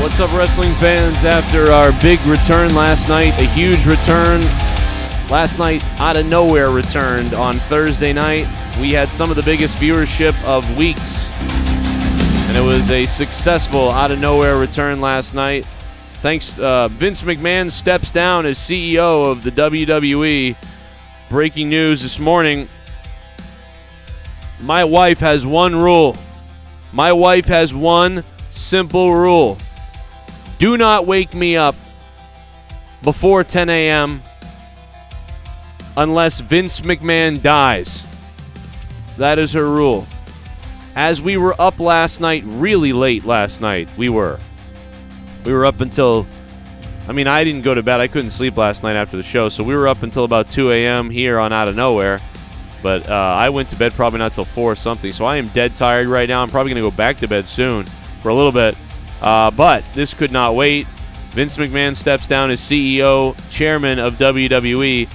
What's up, wrestling fans? After our big return last night, a huge return last night, out of nowhere returned on Thursday night. We had some of the biggest viewership of weeks, and it was a successful out of nowhere return last night. Thanks, Vince McMahon steps down as CEO of the WWE. Breaking news this morning. My wife has one rule. My wife has one simple rule. Do not wake me up before 10 a.m. unless Vince McMahon dies. That is her rule. As we were up last night, really late last night, we were up until, I didn't go to bed. I couldn't sleep last night after the show, so we were up until about 2 a.m. here on Out of Nowhere. But I went to bed probably not till 4 or something, so I am dead tired right now. I'm probably going to go back to bed soon for a little bit. But this could not wait. Vince McMahon steps down as CEO, chairman of WWE.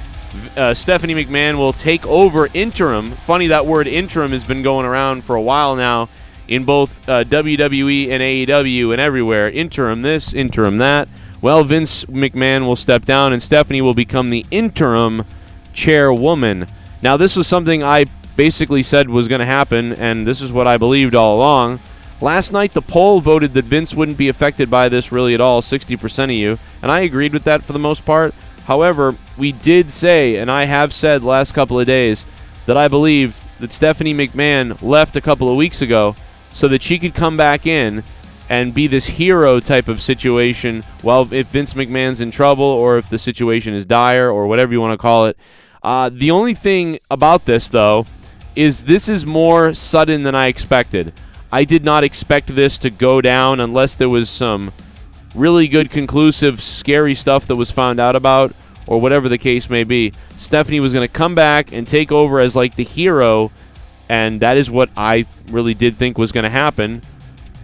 Stephanie McMahon will take over interim. Funny, that word interim has been going around for a while now in both WWE and AEW and everywhere. Interim this, interim that. Well, Vince McMahon will step down, and Stephanie will become the interim chairwoman. Now, this was something I basically said was going to happen, and this is what I believed all along. Last night, the poll voted that Vince wouldn't be affected by this really at all, 60% of you, and I agreed with that for the most part. However, we did say, and I have said the last couple of days, that I believed that Stephanie McMahon left a couple of weeks ago so that she could come back in and be this hero type of situation if Vince McMahon's in trouble or if the situation is dire or whatever you want to call it. The only thing about this, though, is this is more sudden than I expected. I did not expect this to go down unless there was some really good, conclusive, scary stuff that was found out about or whatever the case may be. Stephanie was going to come back and take over as like the hero, and that is what I really did think was going to happen,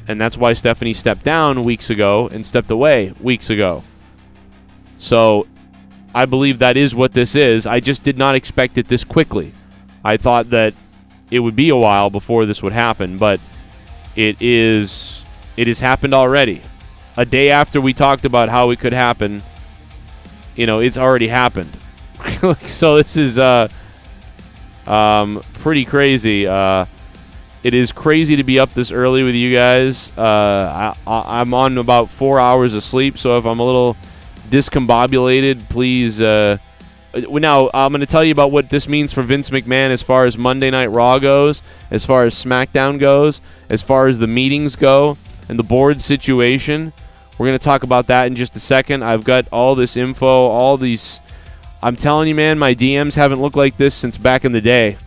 and that's why Stephanie stepped down weeks ago and stepped away weeks ago. So I believe that is what this is. I just did not expect it this quickly. I thought that it would be a while before this would happen, but it has happened already. A day after we talked about how it could happen, it's already happened. So this is pretty crazy. It is crazy to be up this early with you guys. I'm on about 4 hours of sleep, so if I'm a little discombobulated, please. Now, I'm going to tell you about what this means for Vince McMahon as far as Monday Night Raw goes, as far as SmackDown goes, as far as the meetings go, and the board situation. We're going to talk about that in just a second. I've got all this info, all these. I'm telling you, man, my DMs haven't looked like this since back in the day.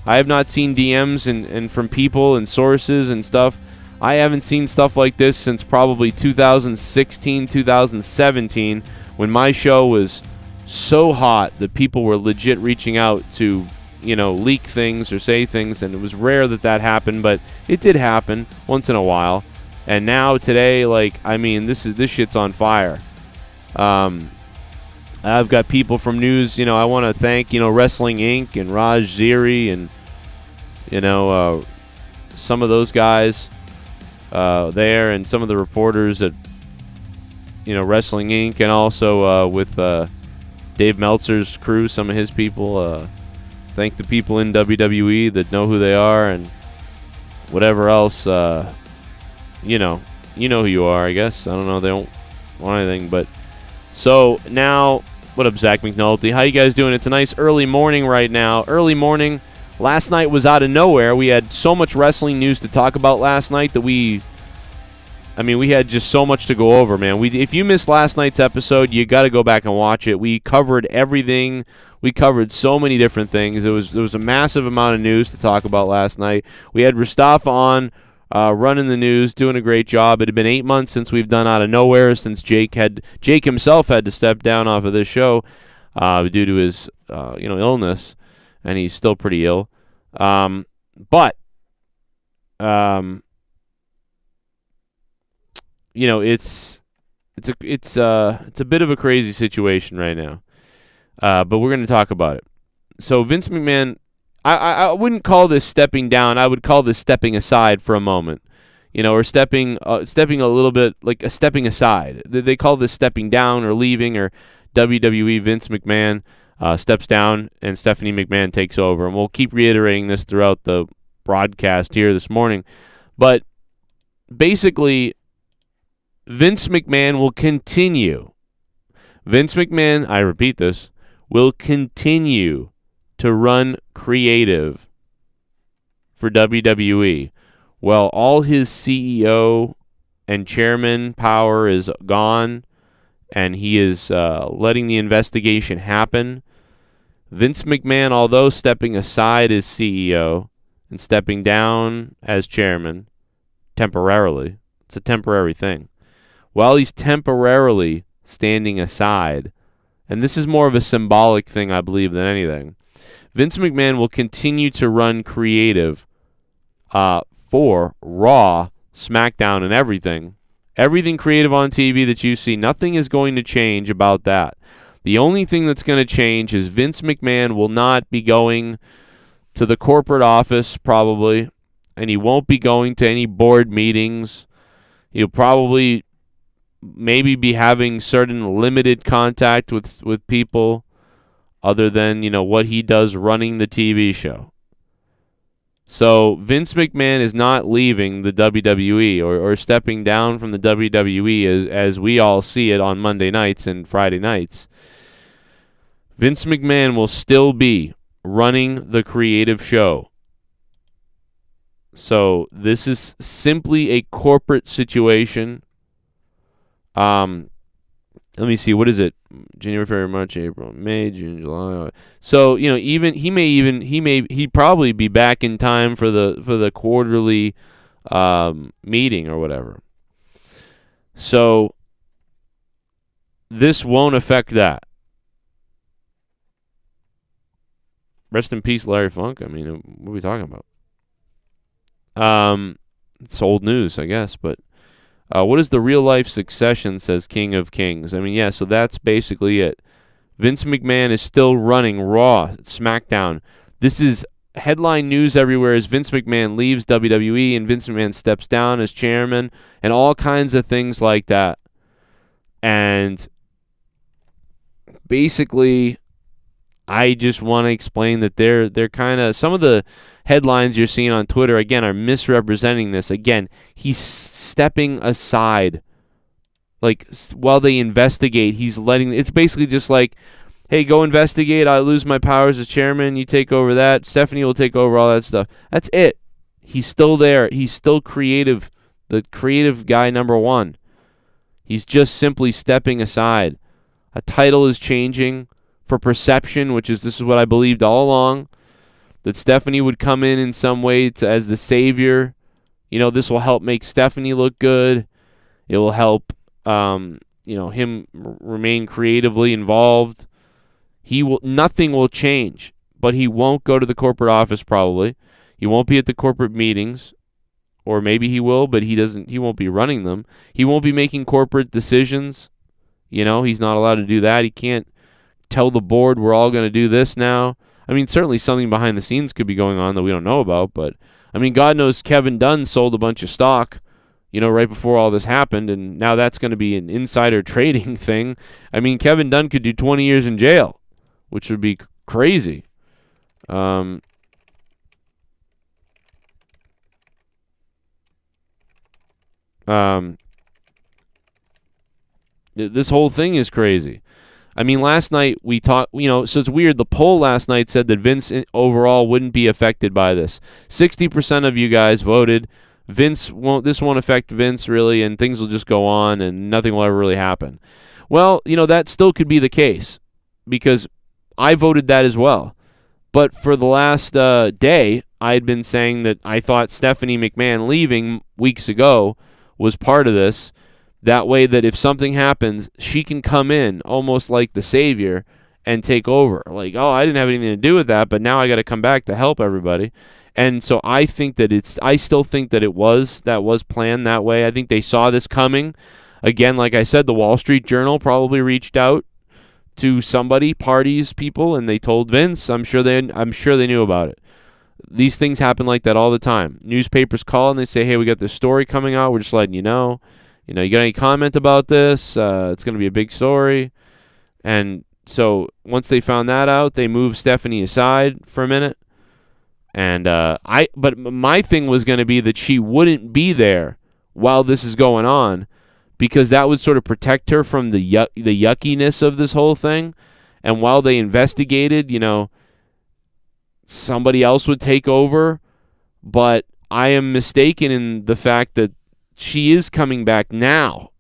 I have not seen DMs and from people and sources and stuff. I haven't seen stuff like this since probably 2016, 2017, when my show was so hot that people were legit reaching out to, leak things or say things, and it was rare that happened, but it did happen once in a while. And now today, this shit's on fire. I've got people from news, I want to thank, Wrestling Inc. and Raj Ziri and, some of those guys there, and some of the reporters at, Wrestling Inc. and also with Dave Meltzer's crew, some of his people. Thank the people in WWE that know who they are and whatever else. You know who you are, I guess. I don't know. They don't want anything, but so now, what up, Zach McNulty? How you guys doing? It's a nice early morning right now. Early morning. Last night was out of nowhere. We had so much wrestling news to talk about last night that we had just so much to go over, man. If you missed last night's episode, you got to go back and watch it. We covered everything. We covered so many different things. There was a massive amount of news to talk about last night. We had Mustafa on running the news, doing a great job. It had been 8 months since we've done Out of Nowhere, since Jake himself had to step down off of this show due to his illness, and he's still pretty ill. But it's a bit of a crazy situation right now. But we're going to talk about it. So Vince McMahon, I wouldn't call this stepping down. I would call this stepping aside for a moment. or stepping a little bit, like a stepping aside. They call this stepping down or leaving, or WWE Vince McMahon steps down and Stephanie McMahon takes over. And we'll keep reiterating this throughout the broadcast here this morning. But basically, Vince McMahon will continue. Vince McMahon, I repeat this, will continue to run creative for WWE. Well, all his CEO and chairman power is gone, and he is letting the investigation happen. Vince McMahon, although stepping aside as CEO and stepping down as chairman temporarily, it's a temporary thing. While he's temporarily standing aside, and this is more of a symbolic thing, I believe, than anything, Vince McMahon will continue to run creative for Raw, SmackDown, and everything. Everything creative on TV that you see, nothing is going to change about that. The only thing that's going to change is Vince McMahon will not be going to the corporate office, probably, and he won't be going to any board meetings. He'll probably maybe be having certain limited contact with people other than, what he does running the TV show. So Vince McMahon is not leaving the WWE or stepping down from the WWE as we all see it on Monday nights and Friday nights. Vince McMahon will still be running the creative show. So this is simply a corporate situation. Let me see, what is it? January, February, March, April, May, June, July. So, he'd probably be back in time for the quarterly meeting or whatever. So this won't affect that. Rest in peace, Larry Funk. I mean, what are we talking about? It's old news, I guess, but what is the real-life succession, says King of Kings. I mean, yeah, so that's basically it. Vince McMahon is still running Raw, SmackDown. This is headline news everywhere as Vince McMahon leaves WWE and Vince McMahon steps down as chairman and all kinds of things like that. And basically, I just want to explain that they're kind of, some of the headlines you're seeing on Twitter, again, are misrepresenting this. Again, he's stepping aside. Like, while they investigate, he's letting, it's basically just like, hey, go investigate, I lose my powers as chairman, you take over that, Stephanie will take over all that stuff. That's it. He's still there. He's still creative, the creative guy number one. He's just simply stepping aside. A title is changing for perception, this is what I believed all along, that Stephanie would come in some way as the savior. This will help make Stephanie look good. It will help, him remain creatively involved. Nothing will change, but he won't go to the corporate office probably. He won't be at the corporate meetings, or maybe he will, but he won't be running them. He won't be making corporate decisions. He's not allowed to do that. He can't tell the board we're all going to do this now. I mean, certainly something behind the scenes could be going on that we don't know about, but I mean, God knows Kevin Dunn sold a bunch of stock, right before all this happened, and now that's going to be an insider trading thing. I mean, Kevin Dunn could do 20 years in jail, which would be crazy. This whole thing is crazy. I mean, last night we talked, so it's weird. The poll last night said that Vince overall wouldn't be affected by this. 60% of you guys voted this won't affect Vince really, and things will just go on and nothing will ever really happen. Well, that still could be the case because I voted that as well. But for the last day, I had been saying that I thought Stephanie McMahon leaving weeks ago was part of this. That way that if something happens, she can come in almost like the savior and take over. Like, oh, I didn't have anything to do with that, but now I got to come back to help everybody. And so I think that I still think that that was planned that way. I think they saw this coming. Again, like I said, the Wall Street Journal probably reached out to somebody, parties, people, and they told Vince. I'm sure they knew about it. these things happen like that all the time. Newspapers call and they say, hey, we got this story coming out. We're just letting you know. You got any comment about this? It's going to be a big story. And so once they found that out, they moved Stephanie aside for a minute. And but my thing was going to be that she wouldn't be there while this is going on, because that would sort of protect her from the yuckiness of this whole thing. And while they investigated, somebody else would take over. But I am mistaken in the fact that she is coming back now.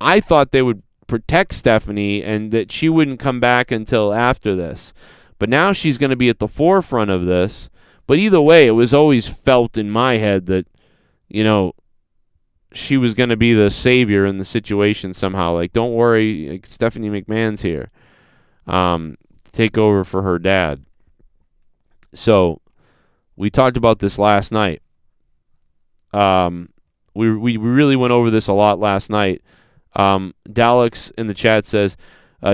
I thought they would protect Stephanie and that she wouldn't come back until after this. But now she's going to be at the forefront of this. But either way, it was always felt in my head that, she was going to be the savior in the situation somehow. Like, don't worry, Stephanie McMahon's here to take over for her dad. So we talked about this last night. We really went over this a lot last night. Daleks in the chat says,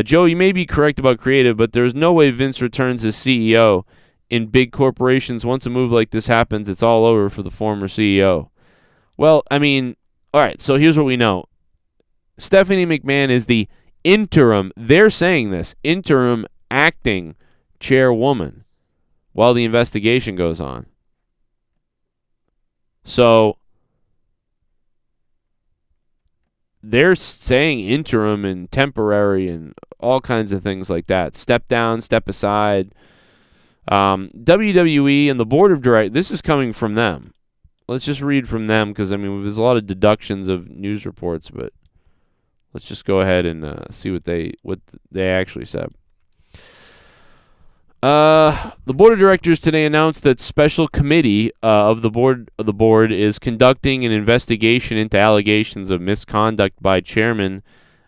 Joe, you may be correct about creative, but there's no way Vince returns as CEO. In big corporations, once a move like this happens, it's all over for the former CEO. Well, all right, so here's what we know. Stephanie McMahon is the interim, they're saying this, interim acting chairwoman while the investigation goes on. So they're saying interim and temporary and all kinds of things like that. Step down, step aside. WWE and the board of directors, this is coming from them. Let's just read from them because, there's a lot of deductions of news reports, but let's just go ahead and see what they actually said. The board of directors today announced that special committee of the board is conducting an investigation into allegations of misconduct by chairman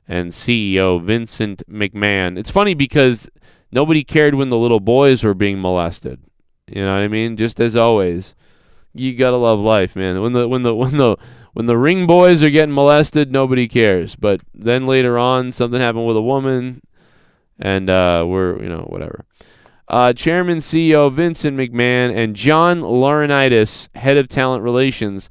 and CEO Vincent McMahon. It's funny because nobody cared when the little boys were being molested. You know what I mean? Just as always, you gotta love life, man. When the ring boys are getting molested, nobody cares. But then later on, something happened with a woman, and whatever. Chairman CEO Vincent McMahon and John Laurinaitis, head of talent relations,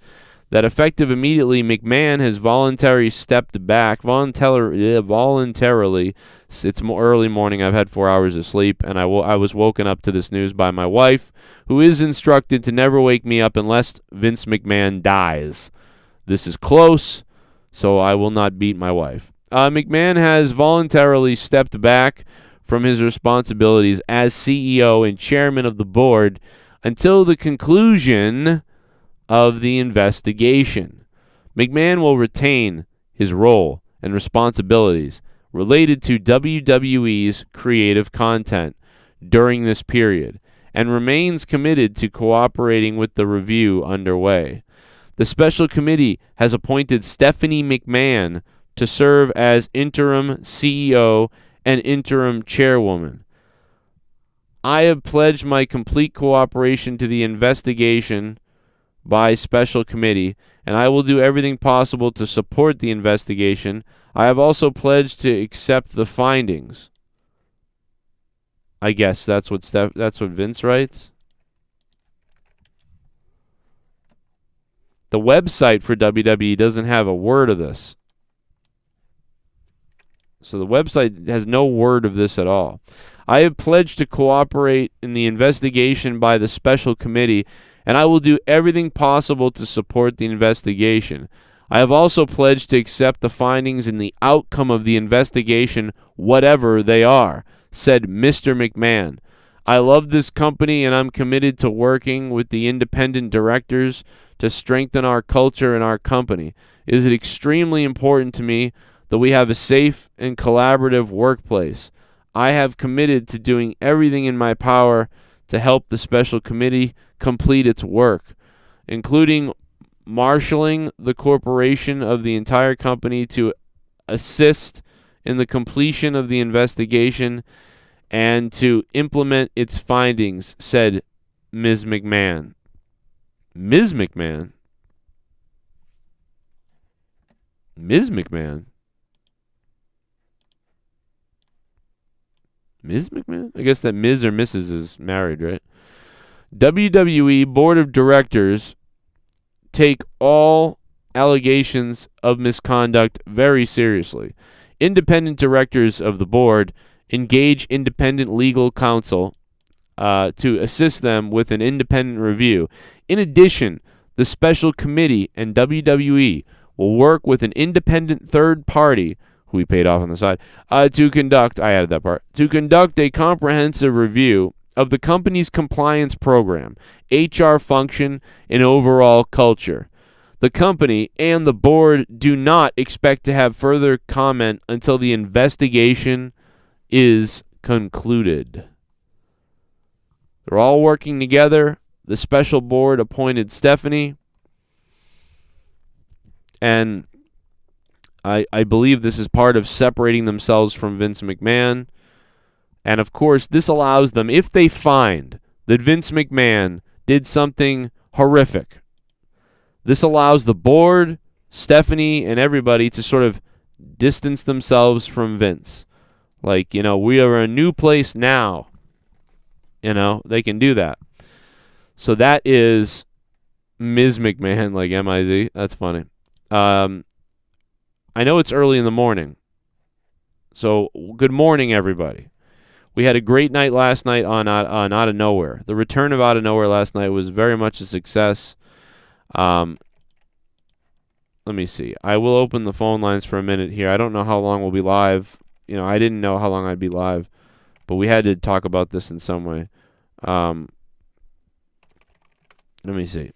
that effective immediately, McMahon has voluntarily stepped back. Voluntarily. It's early morning. I've had 4 hours of sleep, and I was woken up to this news by my wife, who is instructed to never wake me up unless Vince McMahon dies. This is close, so I will not beat my wife. McMahon has voluntarily stepped back from his responsibilities as CEO and chairman of the board until the conclusion of the investigation. McMahon will retain his role and responsibilities related to WWE's creative content during this period and remains committed to cooperating with the review underway. The special committee has appointed Stephanie McMahon to serve as interim CEO and interim chairwoman. I have pledged my complete cooperation to the investigation by special committee, and I will do everything possible to support the investigation. I have also pledged to accept the findings. I guess that's what Vince writes. The website for WWE doesn't have a word of this. So the website has no word of this at all. I have pledged to cooperate in the investigation by the special committee, and I will do everything possible to support the investigation. I have also pledged to accept the findings and the outcome of the investigation, whatever they are, said Mr. McMahon. I love this company, and I'm committed to working with the independent directors to strengthen our culture and our company. It is extremely important to me that we have a safe and collaborative workplace. I have committed to doing everything in my power to help the special committee complete its work, including marshaling the corporation of the entire company to assist in the completion of the investigation and to implement its findings, said Ms. McMahon. Ms. McMahon? Ms. McMahon? Ms. McMahon? I guess that Ms. or Mrs. is married, right? WWE Board of Directors take all allegations of misconduct very seriously. Independent directors of the board engage independent legal counsel to assist them with an independent review. In addition, the special committee and WWE will work with an independent third party, who we paid off on the side, to conduct a comprehensive review of the company's compliance program, HR function, and overall culture. The company and the board do not expect to have further comment until the investigation is concluded. They're all working together. The special board appointed Stephanie, and I believe this is part of separating themselves from Vince McMahon. And, of course, this allows them, if they find that Vince McMahon did something horrific, this allows the board, Stephanie, and everybody to sort of distance themselves from Vince. Like, we are a new place now. They can do that. So that is Ms. McMahon, like M-I-Z. That's funny. I know it's early in the morning. So good morning, everybody. We had a great night last night on Out of Nowhere. The return of Out of Nowhere last night was very much a success. Let me see. I will open the phone lines for a minute here. I don't know how long we'll be live. I didn't know how long I'd be live, but we had to talk about this in some way. Let me see.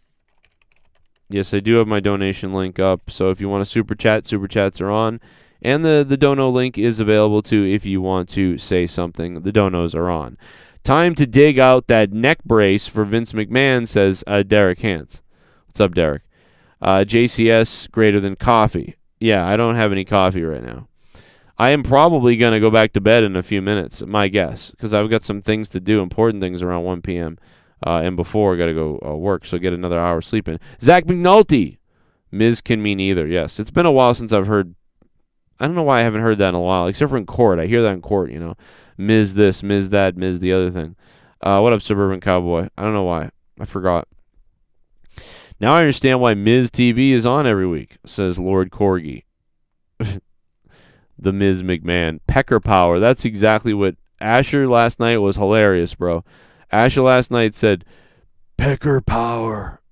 Yes, I do have my donation link up, so if you want to super chat, super chats are on. And the dono link is available too if you want to say something. The donos are on. Time to dig out that neck brace for Vince McMahon, says Derek Hans. What's up, Derek? JCS greater than coffee. Yeah, I don't have any coffee right now. I am probably going to go back to bed in a few minutes, my guess, because I've got some things to do, important things around 1 p.m. And before I got to go work, so get another hour sleeping. Zach McNulty. Ms. can mean either. Yes, it's been a while since I've heard. I don't know why I haven't heard that in a while, except for in court. I hear that in court, Ms. this, Ms. that, Ms. the other thing. What up, Suburban Cowboy? I don't know why. I forgot. Now I understand why Ms. TV is on every week, says Lord Corgi. The Ms. McMahon. Pecker power. That's exactly what Asher last night was hilarious, bro. Asher last night said, Pecker power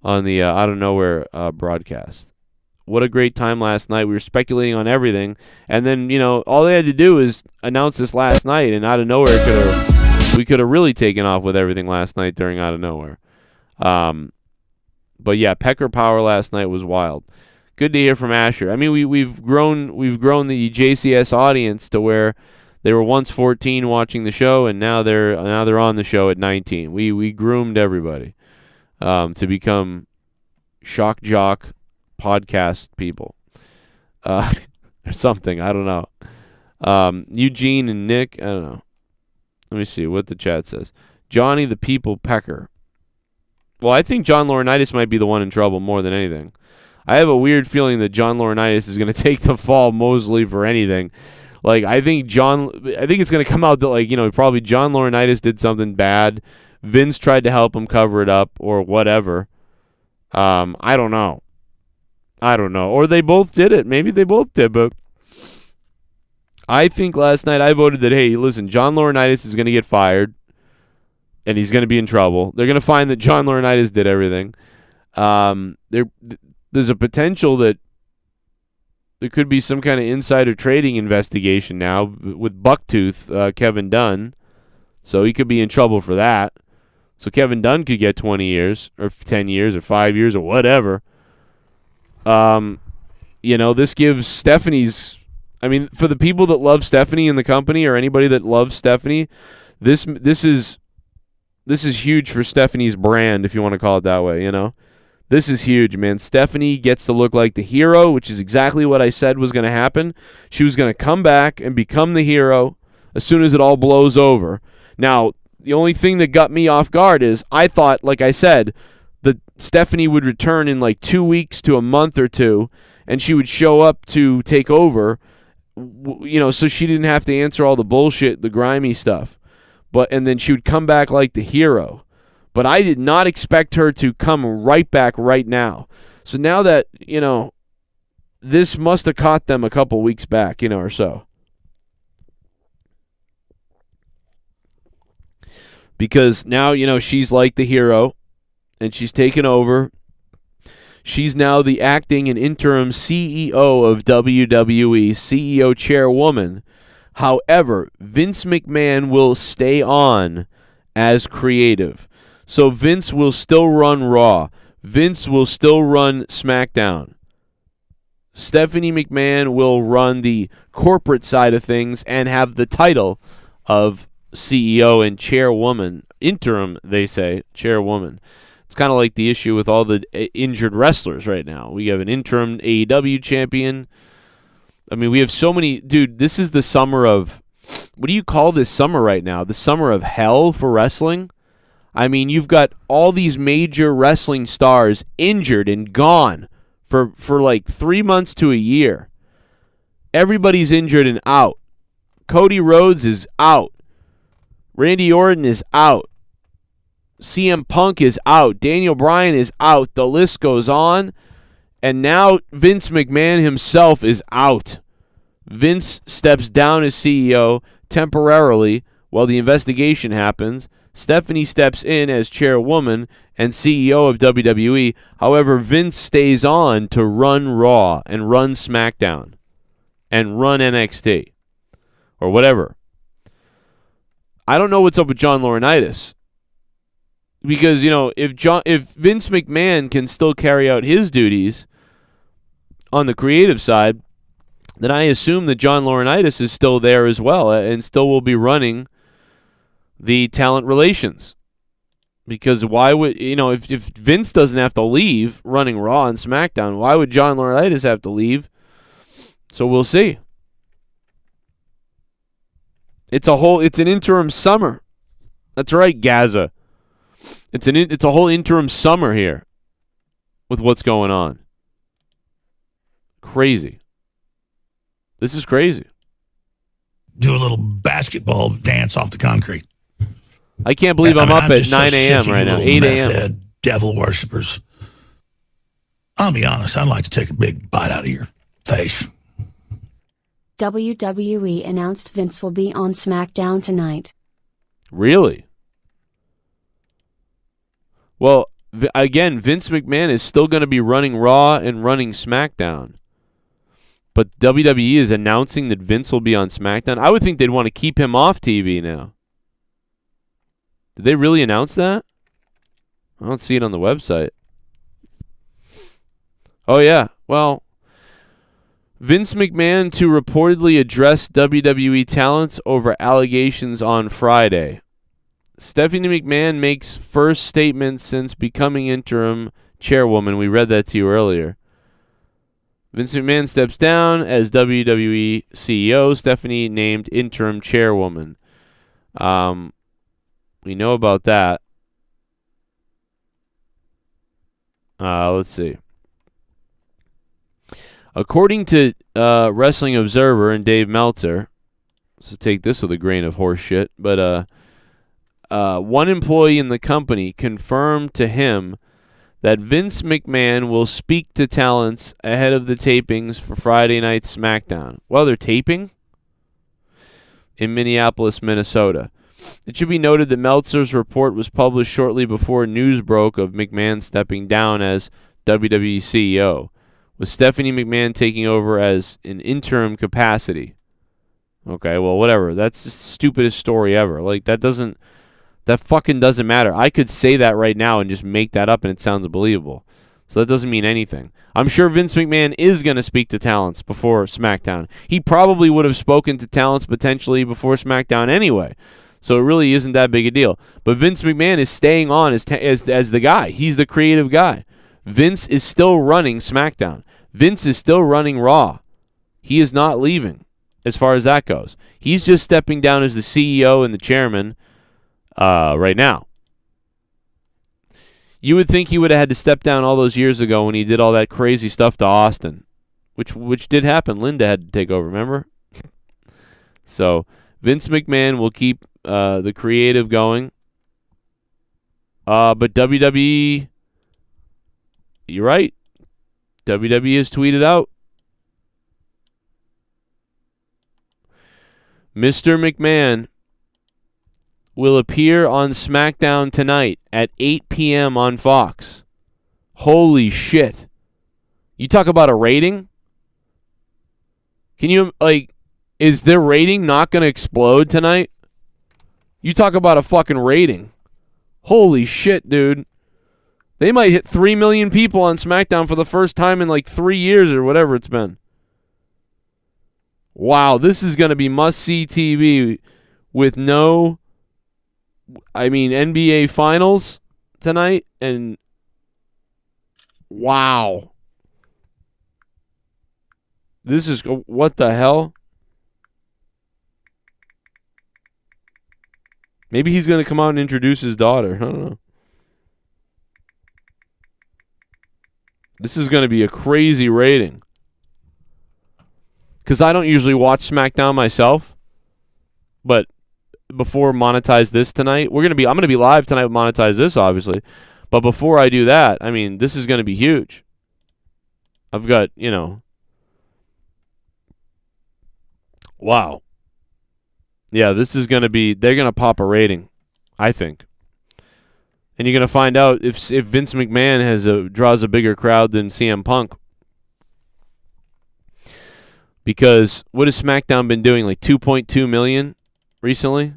on the Out of Nowhere broadcast. What a great time last night. We were speculating on everything. And then, all they had to do is announce this last night, and Out of Nowhere we could have really taken off with everything last night during Out of Nowhere. But yeah, Pecker power last night was wild. Good to hear from Asher. I mean, we've grown the JCS audience to where they were once 14 watching the show, and now they're on the show at 19. We groomed everybody to become shock jock podcast people, or something. I don't know. Eugene and Nick. I don't know. Let me see what the chat says. Johnny the People Pecker. Well, I think John Laurinaitis might be the one in trouble more than anything. I have a weird feeling that John Laurinaitis is going to take the fall mostly for anything. Like, I think it's going to come out that, probably John Laurinaitis did something bad. Vince tried to help him cover it up or whatever. I don't know. Or they both did it. Maybe they both did, but I think last night I voted that, hey, listen, John Laurinaitis is going to get fired, and he's going to be in trouble. They're going to find that John Laurinaitis did everything. There's a potential that there could be some kind of insider trading investigation now with Bucktooth, Kevin Dunn. So he could be in trouble for that. So Kevin Dunn could get 20 years or 10 years or 5 years or whatever. This gives Stephanie's... I mean, for the people that love Stephanie in the company or anybody that loves Stephanie, this is huge for Stephanie's brand, if you want to call it that way, This is huge, man. Stephanie gets to look like the hero, which is exactly what I said was going to happen. She was going to come back and become the hero as soon as it all blows over. Now, the only thing that got me off guard is I thought, like I said, that Stephanie would return in like 2 weeks to a month or two, and she would show up to take over, so she didn't have to answer all the bullshit, the grimy stuff. And then she would come back like the hero. But I did not expect her to come right back right now. So now that, this must have caught them a couple weeks back, or so. Because now, she's like the hero, and she's taken over. She's now the acting and interim CEO of WWE, CEO Chairwoman. However, Vince McMahon will stay on as creative. So Vince will still run Raw. Vince will still run SmackDown. Stephanie McMahon will run the corporate side of things and have the title of CEO and Chairwoman. Interim, they say, Chairwoman. It's kind of like the issue with all the injured wrestlers right now. We have an interim AEW champion. I mean, we have so many. Dude, this is the summer of, what do you call this summer right now? The summer of hell for wrestling? I mean, you've got all these major wrestling stars injured and gone for like 3 months to a year. Everybody's injured and out. Cody Rhodes is out. Randy Orton is out. CM Punk is out. Daniel Bryan is out. The list goes on. And now Vince McMahon himself is out. Vince steps down as CEO temporarily while the investigation happens. Stephanie steps in as chairwoman and CEO of WWE. However, Vince stays on to run Raw and run SmackDown and run NXT or whatever. I don't know what's up with John Laurinaitis. Because, if Vince McMahon can still carry out his duties on the creative side, then I assume that John Laurinaitis is still there as well and still will be running the talent relations. Because why would, if Vince doesn't have to leave running Raw and SmackDown, why would John Laurinaitis have to leave? So we'll see. It's an interim summer. That's right, Gaza. It's a whole interim summer here with what's going on. Crazy. This is crazy. Do a little basketball dance off the concrete. I can't believe I'm up at 9 a.m. right now, 8 a.m. Devil worshippers. I'll be honest, I'd like to take a big bite out of your face. WWE announced Vince will be on SmackDown tonight. Really? Well, again, Vince McMahon is still going to be running Raw and running SmackDown. But WWE is announcing that Vince will be on SmackDown. I would think they'd want to keep him off TV now. Did they really announce that? I don't see it on the website. Oh, yeah. Well, Vince McMahon to reportedly address WWE talents over allegations on Friday. Stephanie McMahon makes first statement since becoming interim chairwoman. We read that to you earlier. Vince McMahon steps down as WWE CEO. Stephanie named interim chairwoman. We know about that. Let's see. According to Wrestling Observer and Dave Meltzer, so take this with a grain of horse shit, but one employee in the company confirmed to him that Vince McMahon will speak to talents ahead of the tapings for Friday Night SmackDown. Well, they're taping in Minneapolis, Minnesota. It should be noted that Meltzer's report was published shortly before news broke of McMahon stepping down as WWE CEO, with Stephanie McMahon taking over as an interim capacity. Okay, well, whatever. That's the stupidest story ever. Like, that fucking doesn't matter. I could say that right now and just make that up and it sounds believable. So that doesn't mean anything. I'm sure Vince McMahon is going to speak to talents before SmackDown. He probably would have spoken to talents potentially before SmackDown anyway. So it really isn't that big a deal. But Vince McMahon is staying on as the guy. He's the creative guy. Vince is still running SmackDown. Vince is still running Raw. He is not leaving as far as that goes. He's just stepping down as the CEO and the chairman right now. You would think he would have had to step down all those years ago when he did all that crazy stuff to Austin, which did happen. Linda had to take over, remember? So Vince McMahon will keep the creative going But WWE, you're right. WWE has tweeted out. Mr. McMahon will appear on Smackdown tonight at 8 p.m. on Fox. Holy shit. You talk about a rating? Can you, is their rating not going to explode tonight? You talk about a fucking rating. Holy shit, dude. They might hit 3 million people on SmackDown for the first time in 3 years or whatever it's been. Wow, this is going to be must-see TV with NBA Finals tonight, and wow. This is, what the hell? Maybe he's going to come out and introduce his daughter. I don't know. This is going to be a crazy rating. Because I don't usually watch SmackDown myself. But before Monetize This tonight, I'm going to be live tonight with Monetize This, obviously. But before I do that, this is going to be huge. I've got, wow. Yeah, this is going to be, they're going to pop a rating, I think. And you're going to find out if Vince McMahon draws a bigger crowd than CM Punk. Because what has SmackDown been doing? 2.2 million recently?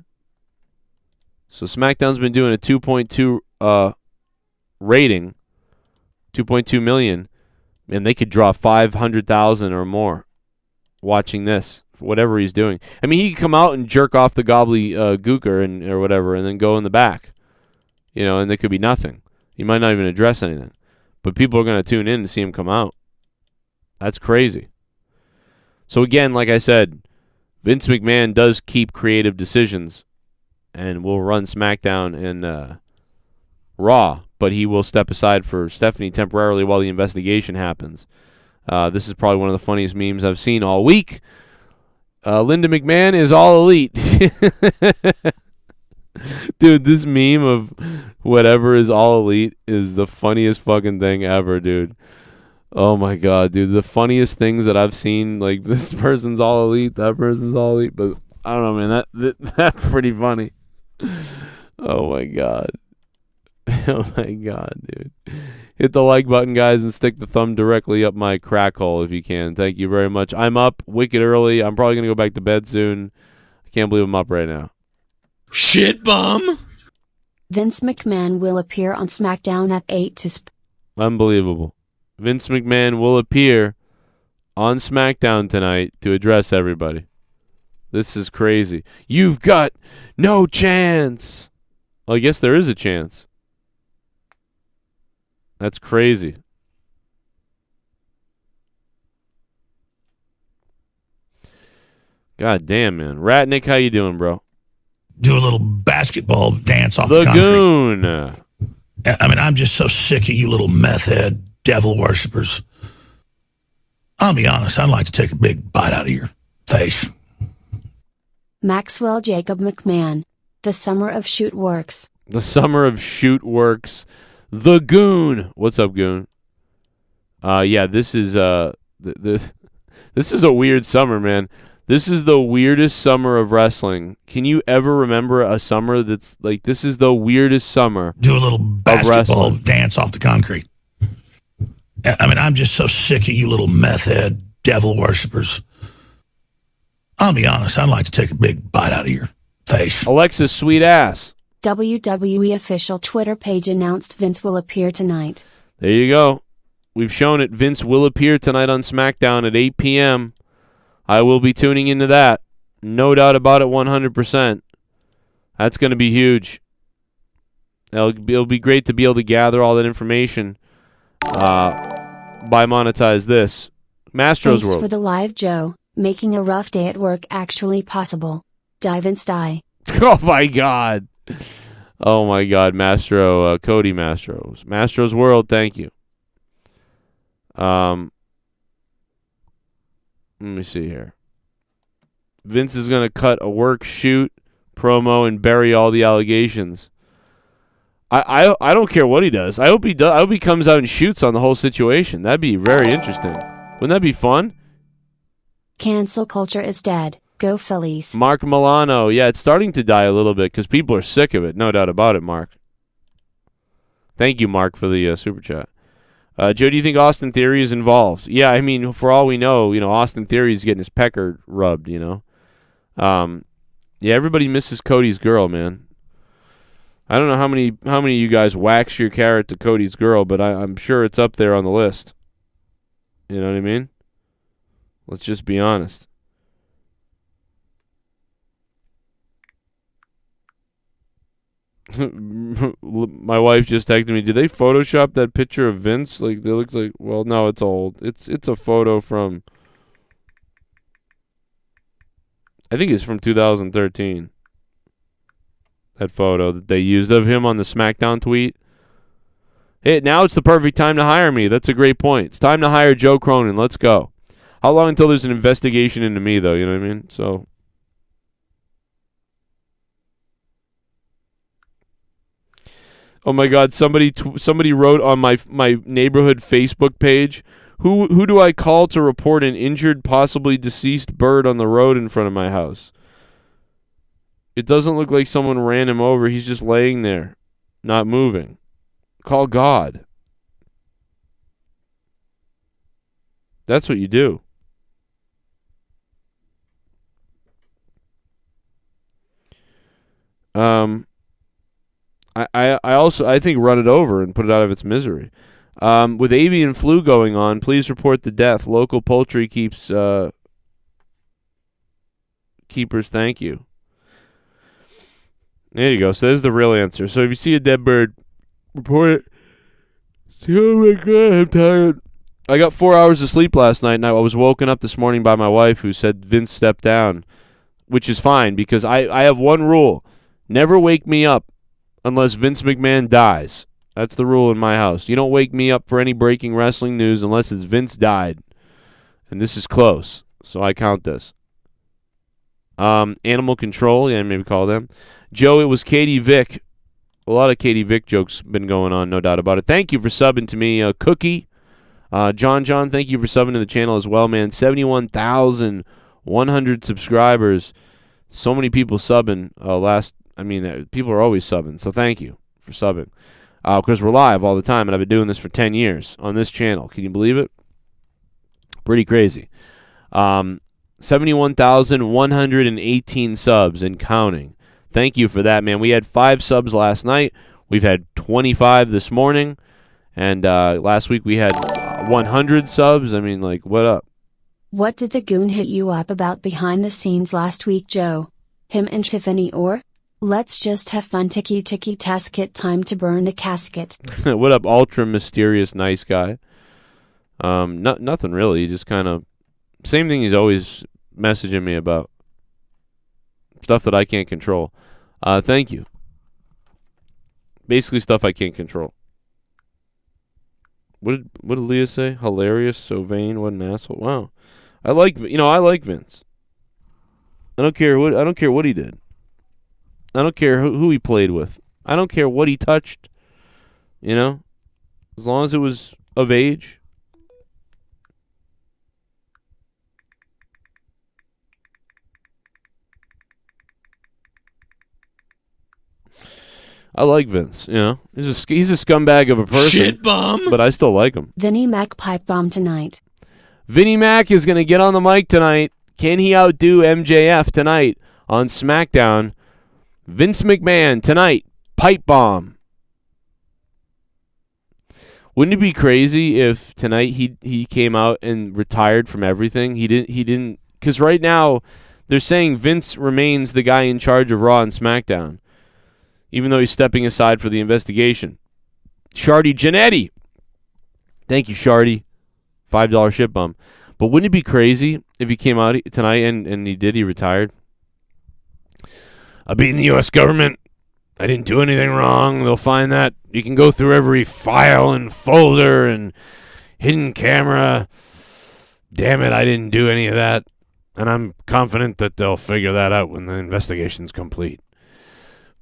So SmackDown's been doing a 2.2 rating, 2.2 million, and they could draw 500,000 or more watching this, for whatever he's doing. He could come out and jerk off the gobbledygooker or whatever and then go in the back. And there could be nothing. He might not even address anything. But people are going to tune in to see him come out. That's crazy. So again, like I said, Vince McMahon does keep creative decisions and will run SmackDown and Raw, but he will step aside for Stephanie temporarily while the investigation happens. This is probably one of the funniest memes I've seen all week. Linda McMahon is all elite. Dude, this meme of whatever is all elite is the funniest fucking thing ever, dude. Oh my god, dude. The funniest things that I've seen, this person's all elite, that person's all elite, but I don't know, man. That's pretty funny. Oh my god. Oh my god, dude. Hit the like button, guys, and stick the thumb directly up my crack hole if you can. Thank you very much. I'm up wicked early. I'm probably going to go back to bed soon. I can't believe I'm up right now. Shit bum. Vince McMahon will appear on SmackDown at 8 to Unbelievable. Vince McMahon will appear on SmackDown tonight to address everybody. This is crazy. You've got no chance. Well, I guess there is a chance. That's crazy. God damn, man. Ratnick, how you doing, bro? Do a little basketball dance off the concrete. Lagoon. I'm just so sick of you little meth head devil worshippers. I'll be honest, I'd like to take a big bite out of your face. Maxwell Jacob McMahon. The Summer of Shoot Works. The Summer of Shoot Works. The Goon. What's up, Goon? Yeah, this is this is a weird summer, man. This is the weirdest summer of wrestling. Can you ever remember a summer that's this is the weirdest summer? Do a little basketball dance off the concrete. I'm just so sick of you little meth head devil worshippers. I'll be honest, I'd like to take a big bite out of your face. Alexa's sweet ass. WWE official Twitter page announced Vince will appear tonight. There you go. We've shown it. Vince will appear tonight on SmackDown at 8 p.m. I will be tuning into that. No doubt about it, 100%. That's going to be huge. It'll be great to be able to gather all that information by Monetize This. Mastro's Thanks World. for the live, Joe. Making a rough day at work actually possible. Dive and die. Oh, my God. Oh, my God. Mastro, Cody Mastro's. Mastro's World, thank you. Let me see here. Vince is going to cut a work, shoot, promo, and bury all the allegations. I don't care what he does. I hope he does. I hope he comes out and shoots on the whole situation. That'd be very interesting. Wouldn't that be fun? Cancel culture is dead. Go Phillies. Mark Milano. Yeah, it's starting to die a little bit because people are sick of it. No doubt about it, Mark. Thank you, Mark, for the super chat. Joe, do you think Austin Theory is involved? Yeah, I mean, for all we know, Austin Theory is getting his pecker rubbed, Yeah, everybody misses Cody's girl, man. I don't know how many of you guys wax your carrot to Cody's girl, but I'm sure it's up there on the list. You know what I mean? Let's just be honest. My wife just texted me, did they Photoshop that picture of Vince? Like, it looks like, well, no, it's old. It's a photo from, I think it's from 2013. That photo that they used of him on the Smackdown tweet. Hey, now it's the perfect time to hire me. That's a great point. It's time to hire Joe Cronin. Let's go. How long until there's an investigation into me, though? You know what I mean? So, oh my God! Somebody wrote on my neighborhood Facebook page, who do I call to report an injured, possibly deceased bird on the road in front of my house? It doesn't look like someone ran him over. He's just laying there, not moving. Call God. That's what you do. I think run it over and put it out of its misery. With avian flu going on, please report the death. Local poultry keepers, thank you. There you go. So there's the real answer. So if you see a dead bird, report it. Oh my God, I'm tired. I got 4 hours of sleep last night, and I was woken up this morning by my wife who said Vince stepped down, which is fine because I have one rule. Never wake me up unless Vince McMahon dies. That's the rule in my house. You don't wake me up for any breaking wrestling news unless it's Vince died. And this is close, so I count this. Animal Control, yeah, maybe call them. Joe, it was Katie Vick. A lot of Katie Vick jokes been going on, no doubt about it. Thank you for subbing to me, Cookie. John, thank you for subbing to the channel as well, man. 71,100 subscribers. So many people subbing people are always subbing, so thank you for subbing. Because we're live all the time, and I've been doing this for 10 years on this channel. Can you believe it? Pretty crazy. 71,118 subs and counting. Thank you for that, man. We had 5 subs last night. We've had 25 this morning. And last week we had 100 subs. I mean, like, what up? What did the goon hit you up about behind the scenes last week, Joe? Him and Tiffany or? Let's just have fun, ticky tasket, time to burn the casket. What up, ultra mysterious nice guy? Nothing really. He just kind of, same thing he's always messaging me about. Stuff that I can't control. Thank you. Basically stuff I can't control. What did Leah say? Hilarious, so vain, what an asshole. Wow. I like Vince. I don't care what he did. I don't care who he played with. I don't care what he touched. As long as it was of age. I like Vince, he's a scumbag of a person. Shit bomb. But I still like him. Vinnie Mac pipe bomb tonight. Vinnie Mac is going to get on the mic tonight. Can he outdo MJF tonight on SmackDown? Vince McMahon tonight, pipe bomb. Wouldn't it be crazy if tonight he came out and retired from everything? He didn't because right now they're saying Vince remains the guy in charge of Raw and SmackDown, even though he's stepping aside for the investigation. Shardy Janetti. Thank you, Shardy. $5 ship bum. But wouldn't it be crazy if he came out tonight and he retired? I beat in the U.S. government. I didn't do anything wrong. They'll find that. You can go through every file and folder and hidden camera. Damn it, I didn't do any of that. And I'm confident that they'll figure that out when the investigation's complete.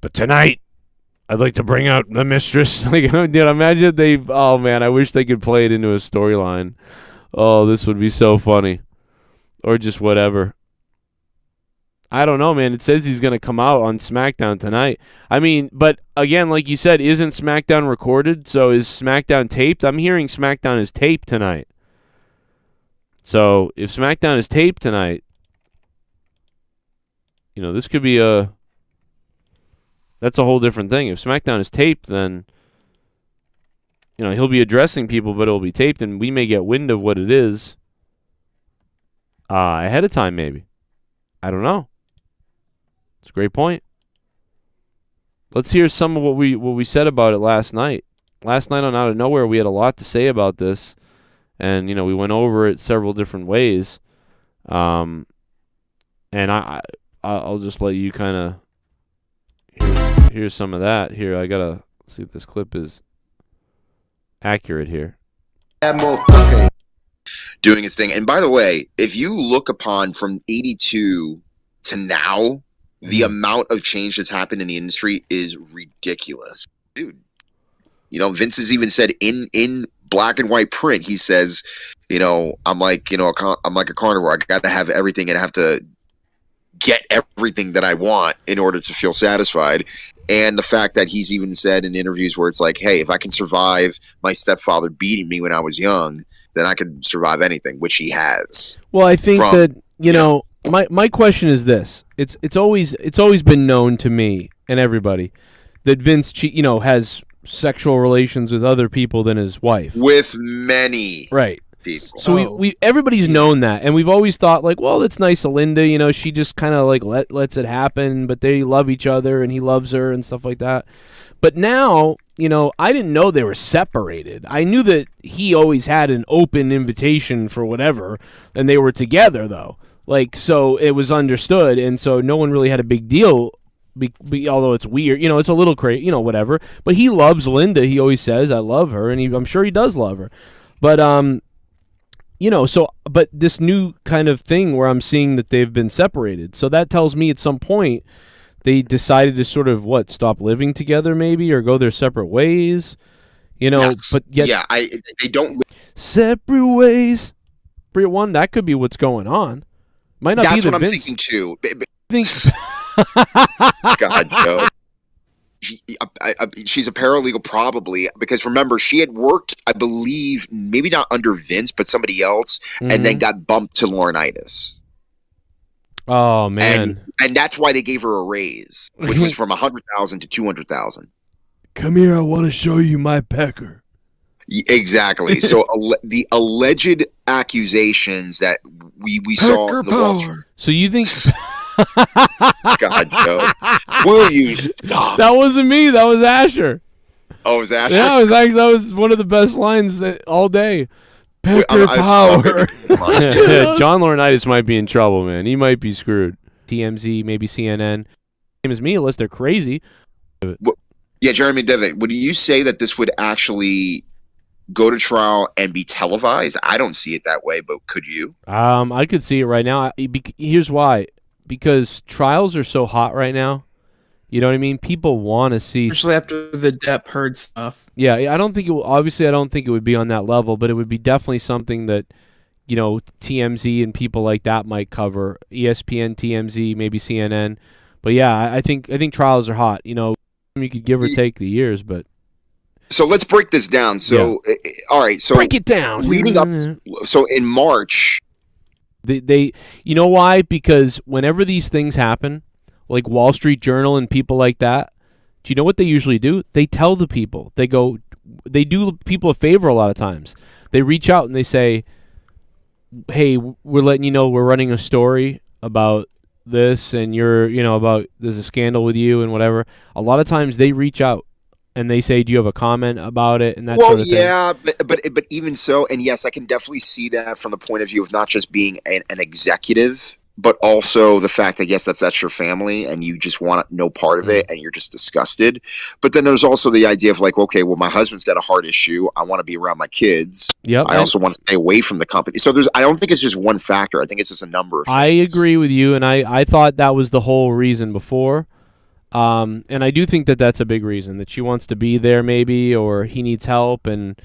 But tonight, I'd like to bring out the mistress. Like, dude, imagine they. Oh man, I wish they could play it into a storyline. Oh, this would be so funny, or just whatever. I don't know, man. It says he's gonna come out on SmackDown tonight. I mean, but again, like you said, isn't SmackDown recorded? So is SmackDown taped? I'm hearing SmackDown is taped tonight. So if SmackDown is taped tonight, you know, this could be a. That's a whole different thing. If SmackDown is taped, then, you know, he'll be addressing people, but it'll be taped, and we may get wind of what it is ahead of time, maybe. I don't know. It's a great point. Let's hear some of what we said about it last night. Last night on Out of Nowhere, we had a lot to say about this, and, you know, we went over it several different ways. And I'll just let you kind of here's some of that. Here, I gotta see if this clip is accurate here. Doing his thing. And by the way, if you look upon from 82 to now, the amount of change that's happened in the industry is ridiculous. Dude, you know, Vince has even said in black and white print, he says, you know, I'm like a carnivore. I got to have everything and I have to get everything that I want in order to feel satisfied. And the fact that he's even said in interviews where it's like, hey, if I can survive my stepfather beating me when I was young, then I could survive anything, which he has. Well, I think that, you know, my question is this. It's always been known to me and everybody that Vince, you know, has sexual relations with other people than his wife. With many. Right. People. So we everybody's known that, and we've always thought like, well, that's nice of Linda, you know, she just kind of like lets it happen, but they love each other and he loves her and stuff like that. But now, you know, I didn't know they were separated. I knew that he always had an open invitation for whatever, and they were together though. Like, so it was understood, and so no one really had a big deal. Although it's weird, you know, it's a little crazy, you know, whatever. But he loves Linda. He always says, "I love her," and I'm sure he does love her. But you know, so, but this new kind of thing where I'm seeing that they've been separated. So that tells me at some point they decided to sort of, stop living together maybe, or go their separate ways, you know, yes. But yet. Yeah, they don't. Separate ways. One, that could be what's going on. Might not That's be what I'm Vince. thinking too. Think. God, Joe. She's a paralegal probably, because remember, she had worked, I believe, maybe not under Vince, but somebody else, and then got bumped to Laurinaitis. Oh man! And that's why they gave her a raise, which was from $100,000 to $200,000. Come here, I want to show you my pecker. Exactly. So the alleged accusations that we saw in the Wall Street. So you think? God, Joe. Will you stop? That wasn't me. That was Asher. Oh, it was Asher? Yeah, that was one of the best lines all day. Pecker power. John Laurinaitis might be in trouble, man. He might be screwed. TMZ, maybe CNN. Same as me, unless they're crazy. Well, yeah, Jeremy Devitt, would you say that this would actually go to trial and be televised? I don't see it that way, but could you? I could see it right now. Here's why. Because trials are so hot right now. You know what I mean? People want to see, especially after the Depp heard stuff. Yeah, I don't think it will. Obviously, I don't think it would be on that level, but it would be definitely something that, you know, TMZ and people like that might cover. ESPN, TMZ, maybe CNN. But yeah, I think trials are hot. You know, you could give or take the years, but. So let's break this down. So, all right. So break it down. Leading up. So in March. They you know why? Because whenever these things happen, like Wall Street Journal and people like that, do you know what they usually do? They tell the people. They do people a favor a lot of times. They reach out and they say, hey, we're letting you know we're running a story about this, and about there's a scandal with you and whatever. A lot of times they reach out and they say, do you have a comment about it? And that sort of thing. Yeah, but even so, and yes, I can definitely see that from the point of view of not just being an executive, but also the fact that, yes, that's your family and you just want no part of it and you're just disgusted. But then there's also the idea of like, okay, well, my husband's got a heart issue. I want to be around my kids. Yep. I also want to stay away from the company. So I don't think it's just one factor. I think it's just a number of things. I agree with you, and I thought that was the whole reason before. And I do think that that's a big reason, that she wants to be there maybe, or he needs help, and,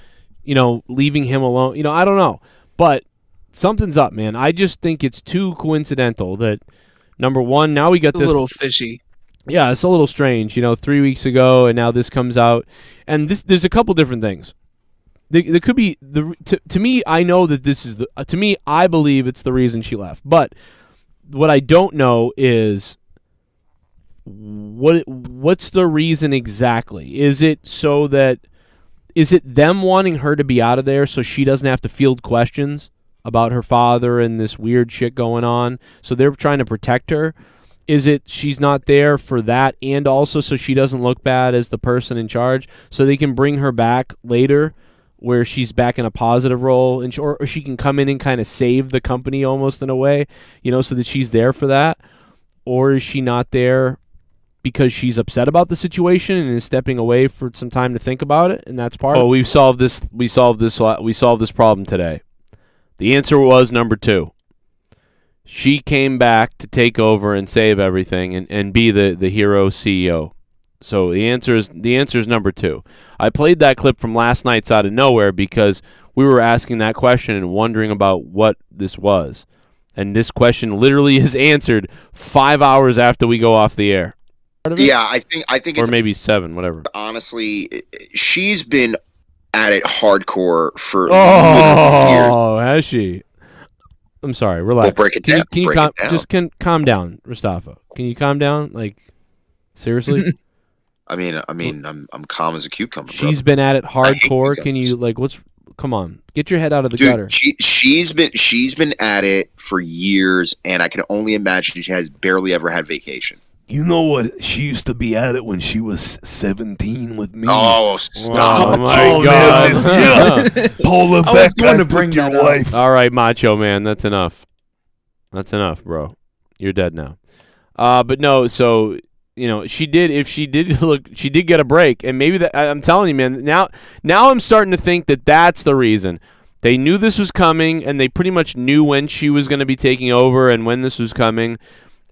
leaving him alone. I don't know. But something's up, man. I just think it's too coincidental that, number one, now we got A this little fishy. Yeah, it's a little strange. 3 weeks ago, and now this comes out, and there's a couple different things. There could be to me. I know that this is to me. I believe it's the reason she left. But what I don't know is what's the reason exactly? Is it them wanting her to be out of there so she doesn't have to field questions about her father and this weird shit going on? So they're trying to protect her. Is it she's not there for that, and also so she doesn't look bad as the person in charge, so they can bring her back later where she's back in a positive role, and or she can come in and kind of save the company almost in a way, so that she's there for that? Or is she not there because she's upset about the situation and is stepping away for some time to think about it, and that's part of it? We solved this problem today. The answer was number 2. She came back to take over and save everything and be the hero CEO. So the answer is number 2. I played that clip from last night's Out of Nowhere because we were asking that question and wondering about what this was. And this question literally is answered 5 hours after we go off the air. Yeah, I think it's, or maybe 7, whatever. Honestly, she's been at it hardcore for literally years. Oh, has she? I'm sorry. Relax. We'll break it down. Can you calm down, Mustafa? Can you calm down? Like, seriously? I mean, I'm calm as a cucumber. She's been at it hardcore. Can you come on, get your head out of the gutter. She's been at it for years, and I can only imagine she has barely ever had vacation. You know what? She used to be at it when she was 17 with me. Oh, stop! Oh my God! Pull it back. I was going to bring your wife. All right, Macho Man, that's enough. That's enough, bro. You're dead now. But no, so she did. If she did look, she did get a break, and maybe that. I'm telling you, man. Now I'm starting to think that that's the reason. They knew this was coming, and they pretty much knew when she was going to be taking over and when this was coming,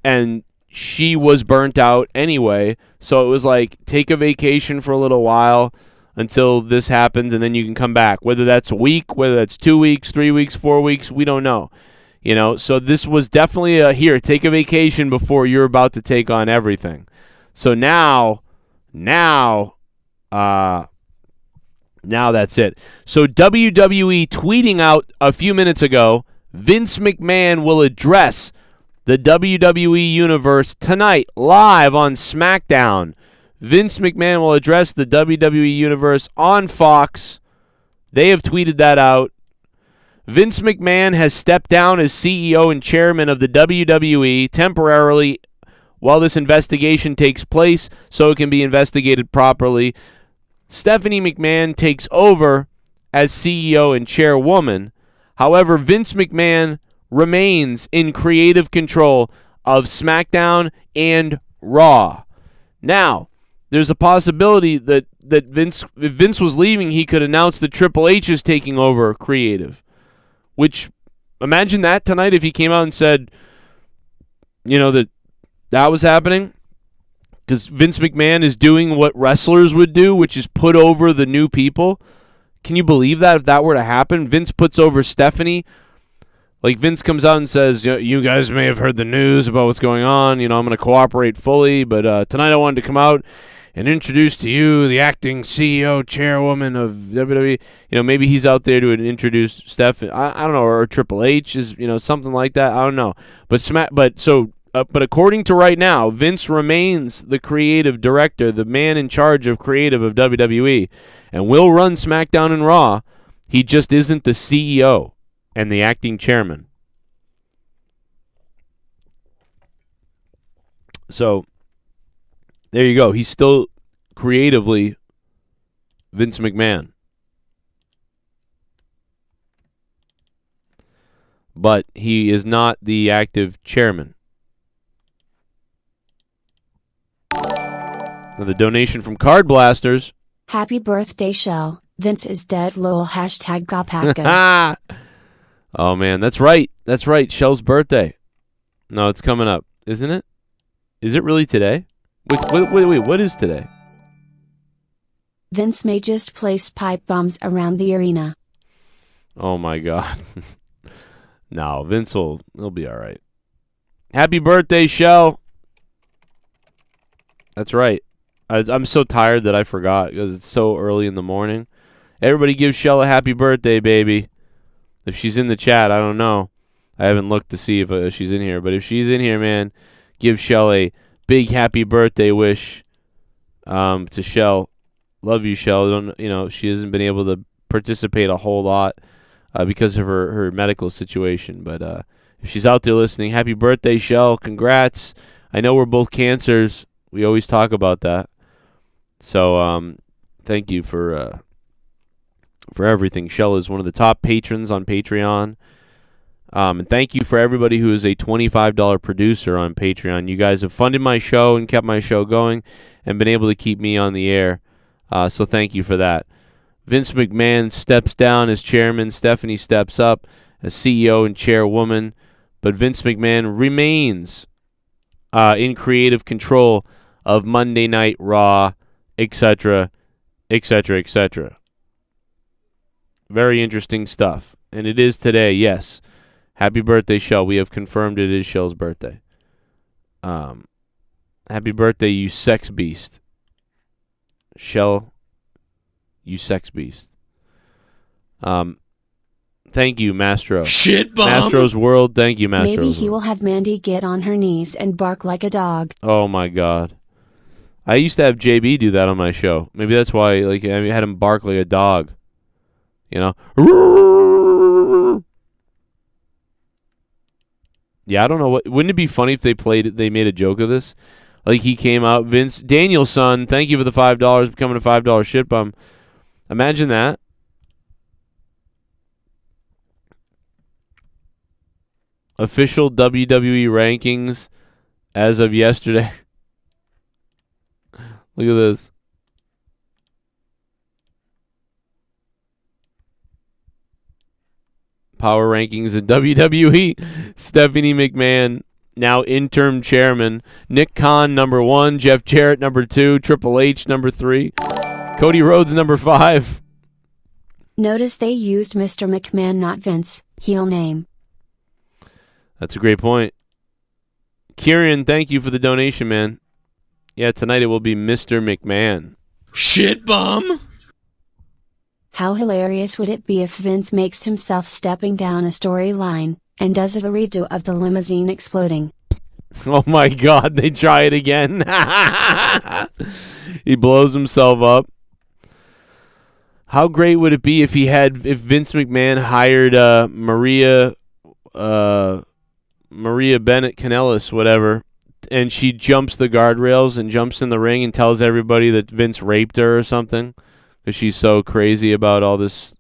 and she was burnt out anyway, so it was like, take a vacation for a little while until this happens, and then you can come back. Whether that's a week, whether that's 2 weeks, 3 weeks, 4 weeks, we don't know. So this was definitely here, take a vacation before you're about to take on everything. So now that's it. So WWE tweeting out a few minutes ago, Vince McMahon will address the WWE Universe tonight, live on Smackdown. Vince McMahon will address the WWE Universe on Fox. They have tweeted that out. Vince McMahon has stepped down as CEO and chairman of the WWE temporarily while this investigation takes place, so it can be investigated properly. Stephanie McMahon takes over as CEO and chairwoman. However, Vince McMahon remains in creative control of SmackDown and Raw. Now, there's a possibility that if Vince was leaving, he could announce that Triple H is taking over creative. Which, imagine that tonight if he came out and said, that was happening. Because Vince McMahon is doing what wrestlers would do, which is put over the new people. Can you believe that if that were to happen? Vince puts over Stephanie. Like, Vince comes out and says, you guys may have heard the news about what's going on. I'm going to cooperate fully. But tonight I wanted to come out and introduce to you the acting CEO, chairwoman of WWE. Maybe he's out there to introduce Stephanie. I don't know, or Triple H is, something like that. I don't know. But according to right now, Vince remains the creative director, the man in charge of creative of WWE, and will run SmackDown and Raw. He just isn't the CEO and the acting chairman. So, there you go. He's still creatively Vince McMahon. But he is not the active chairman. Now, the donation from Card Blasters. Happy birthday, Shell. Vince is dead, lol, #Gopaka. Oh, man, that's right. That's right. Shell's birthday. No, it's coming up, isn't it? Is it really today? Wait, what is today? Vince may just place pipe bombs around the arena. Oh my God. No, Vince he'll be all right. Happy birthday, Shell. That's right. I'm so tired that I forgot because it's so early in the morning. Everybody give Shell a happy birthday, baby. If she's in the chat, I don't know. I haven't looked to see if she's in here. But if she's in here, man, give Shell a big happy birthday wish to Shell. Love you, Shell. She hasn't been able to participate a whole lot because of her medical situation. But if she's out there listening, happy birthday, Shell. Congrats. I know we're both cancers. We always talk about that. So thank you for everything. Shell is one of the top patrons on Patreon. And thank you for everybody who is a $25 producer on Patreon. You guys have funded my show and kept my show going and been able to keep me on the air. So thank you for that. Vince McMahon steps down as chairman. Stephanie steps up as CEO and chairwoman. But Vince McMahon remains in creative control of Monday Night Raw, etc., etc., etc. Very interesting stuff. And it is today, yes. Happy birthday, Shell. We have confirmed it is Shell's birthday. Happy birthday, you sex beast. Shell, you sex beast. Thank you, Mastro. Shit bomb. Mastro's World, thank you, Mastro. Maybe he will have Mandy get on her knees and bark like a dog. Oh, my God. I used to have JB do that on my show. Maybe that's why I had him bark like a dog. You know? Yeah, I don't know. Wouldn't it be funny if they made a joke of this? Like he came out, Vince Danielson, thank you for the $5, becoming a $5 shit bum. Imagine that. Official WWE rankings as of yesterday. Look at this. Power rankings in WWE. Stephanie McMahon, now interim chairman. Nick Khan, number 1. Jeff Jarrett, number 2. Triple H, number 3. Cody Rhodes, number 5. Notice they used Mr. McMahon, not Vince, heel name. That's a great point. Kieran, thank you for the donation, man. Yeah, tonight it will be Mr. McMahon. Shit bomb. How hilarious would it be if Vince makes himself stepping down a storyline, and does a redo of the limousine exploding? Oh my God, they try it again. He blows himself up. How great would it be if Vince McMahon hired Maria Bennett Kanellis, whatever, and she jumps the guardrails and jumps in the ring and tells everybody that Vince raped her or something because she's so crazy about all this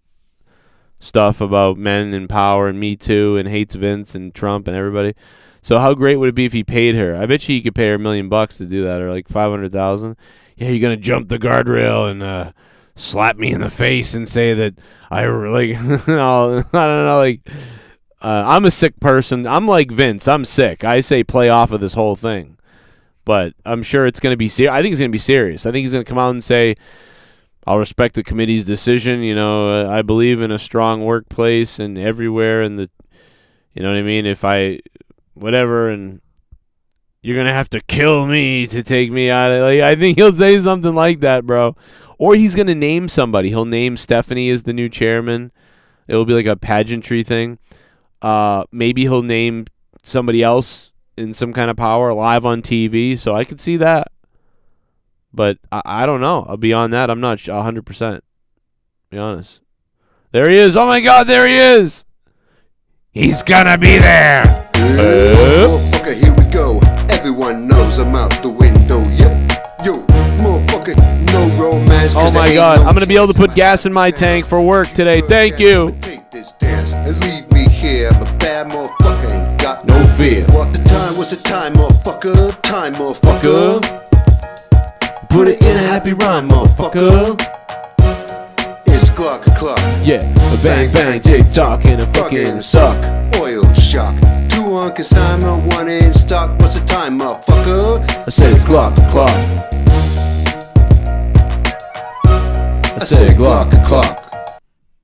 stuff about men and power and Me Too and hates Vince and Trump and everybody. So how great would it be if he paid her? I bet he could pay her $1 million to do that, or like $500,000. Yeah, you're gonna jump the guardrail and slap me in the face and say that I like no, I don't know, like I'm a sick person. I'm like Vince. I'm sick. I say play off of this whole thing, but I'm sure it's gonna be serious. I think it's gonna be serious. I think he's gonna come out and say, I'll respect the committee's decision. You know, I believe in a strong workplace and everywhere, and you know what I mean. If whatever, and you're gonna have to kill me to take me out. Like, I think he'll say something like that, bro. Or he's gonna name somebody. He'll name Stephanie as the new chairman. It will be like a pageantry thing. Maybe he'll name somebody else in some kind of power live on TV. So I could see that. But I don't know. Beyond that, I'm not 100%. Be honest. There he is. Oh, my God, there he is. He's going to be there. Motherfucker, here we go. Everyone knows I'm out the window. Yep. Yo, motherfucker, no romance. Oh, my God. I'm going to be able to put gas in my tank for work today. Thank you. Take this dance and leave me here. I'm a bad motherfucker. Ain't got No fear. What the time was the time, motherfucker. Time, motherfucker. Put it in a happy rhyme, motherfucker. It's clock. Yeah, a bang, bang, tick tock, and a fucking suck. Oil shock. 2 on consignment, one in stock. What's the time, motherfucker? I said it's Glock o'clock. I said Glock o'clock.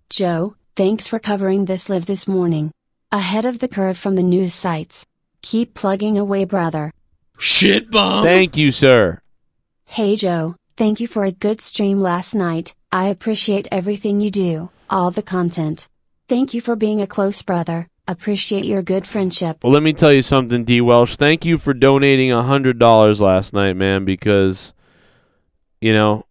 Joe, thanks for covering this live this morning. Ahead of the curve from the news sites. Keep plugging away, brother. Shit bomb. Thank you, sir. Hey Joe, thank you for a good stream last night. I appreciate everything you do, all the content. Thank you for being a close brother. Appreciate your good friendship. Well, let me tell you something, DWELSH. Thank you for donating $100 last night, man, because, you know,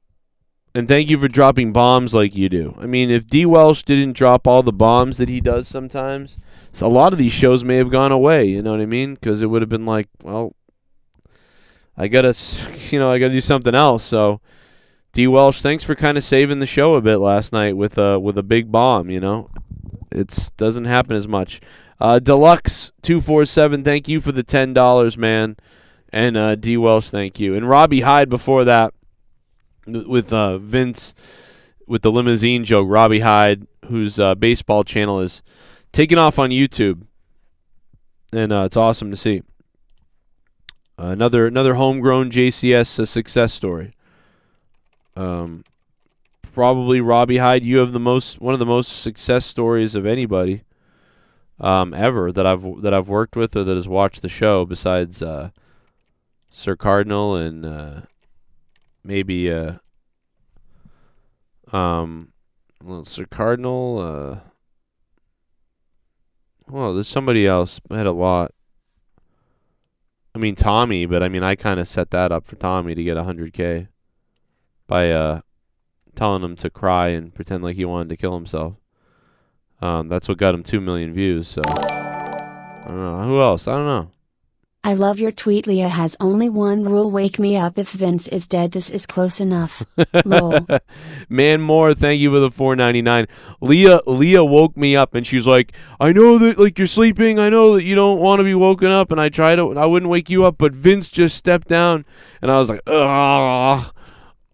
and thank you for dropping bombs like you do. I mean, if DWELSH didn't drop all the bombs that he does sometimes, so a lot of these shows may have gone away, you know what I mean? Because it would have been like, well, I gotta do something else. So, DWELSH, thanks for kind of saving the show a bit last night with a big bomb. You know, it doesn't happen as much. Deluxe247, thank you for the $10, man, and DWELSH, thank you. And Robbie Hyde before that with Vince with the limousine joke. Robbie Hyde, whose baseball channel is taking off on YouTube, and it's awesome to see. Another homegrown JCS success story. Probably Robbie Hyde, you have one of the most success stories of anybody ever that I've worked with or that has watched the show, besides Sir Cardinal and maybe Sir Cardinal. Well, there's somebody else. I had a lot. I mean, Tommy, but I mean, I kind of set that up for Tommy to get 100K by telling him to cry and pretend like he wanted to kill himself. That's what got him 2 million views. So I don't know. Who else? I don't know. I love your tweet. Leah has only one rule: wake me up if Vince is dead. This is close enough. Lol. Man Moore, thank you for the $4.99. Leah woke me up and she's like, I know that like you're sleeping. I know that you don't want to be woken up, and I wouldn't wake you up, but Vince just stepped down, and I was like, ah.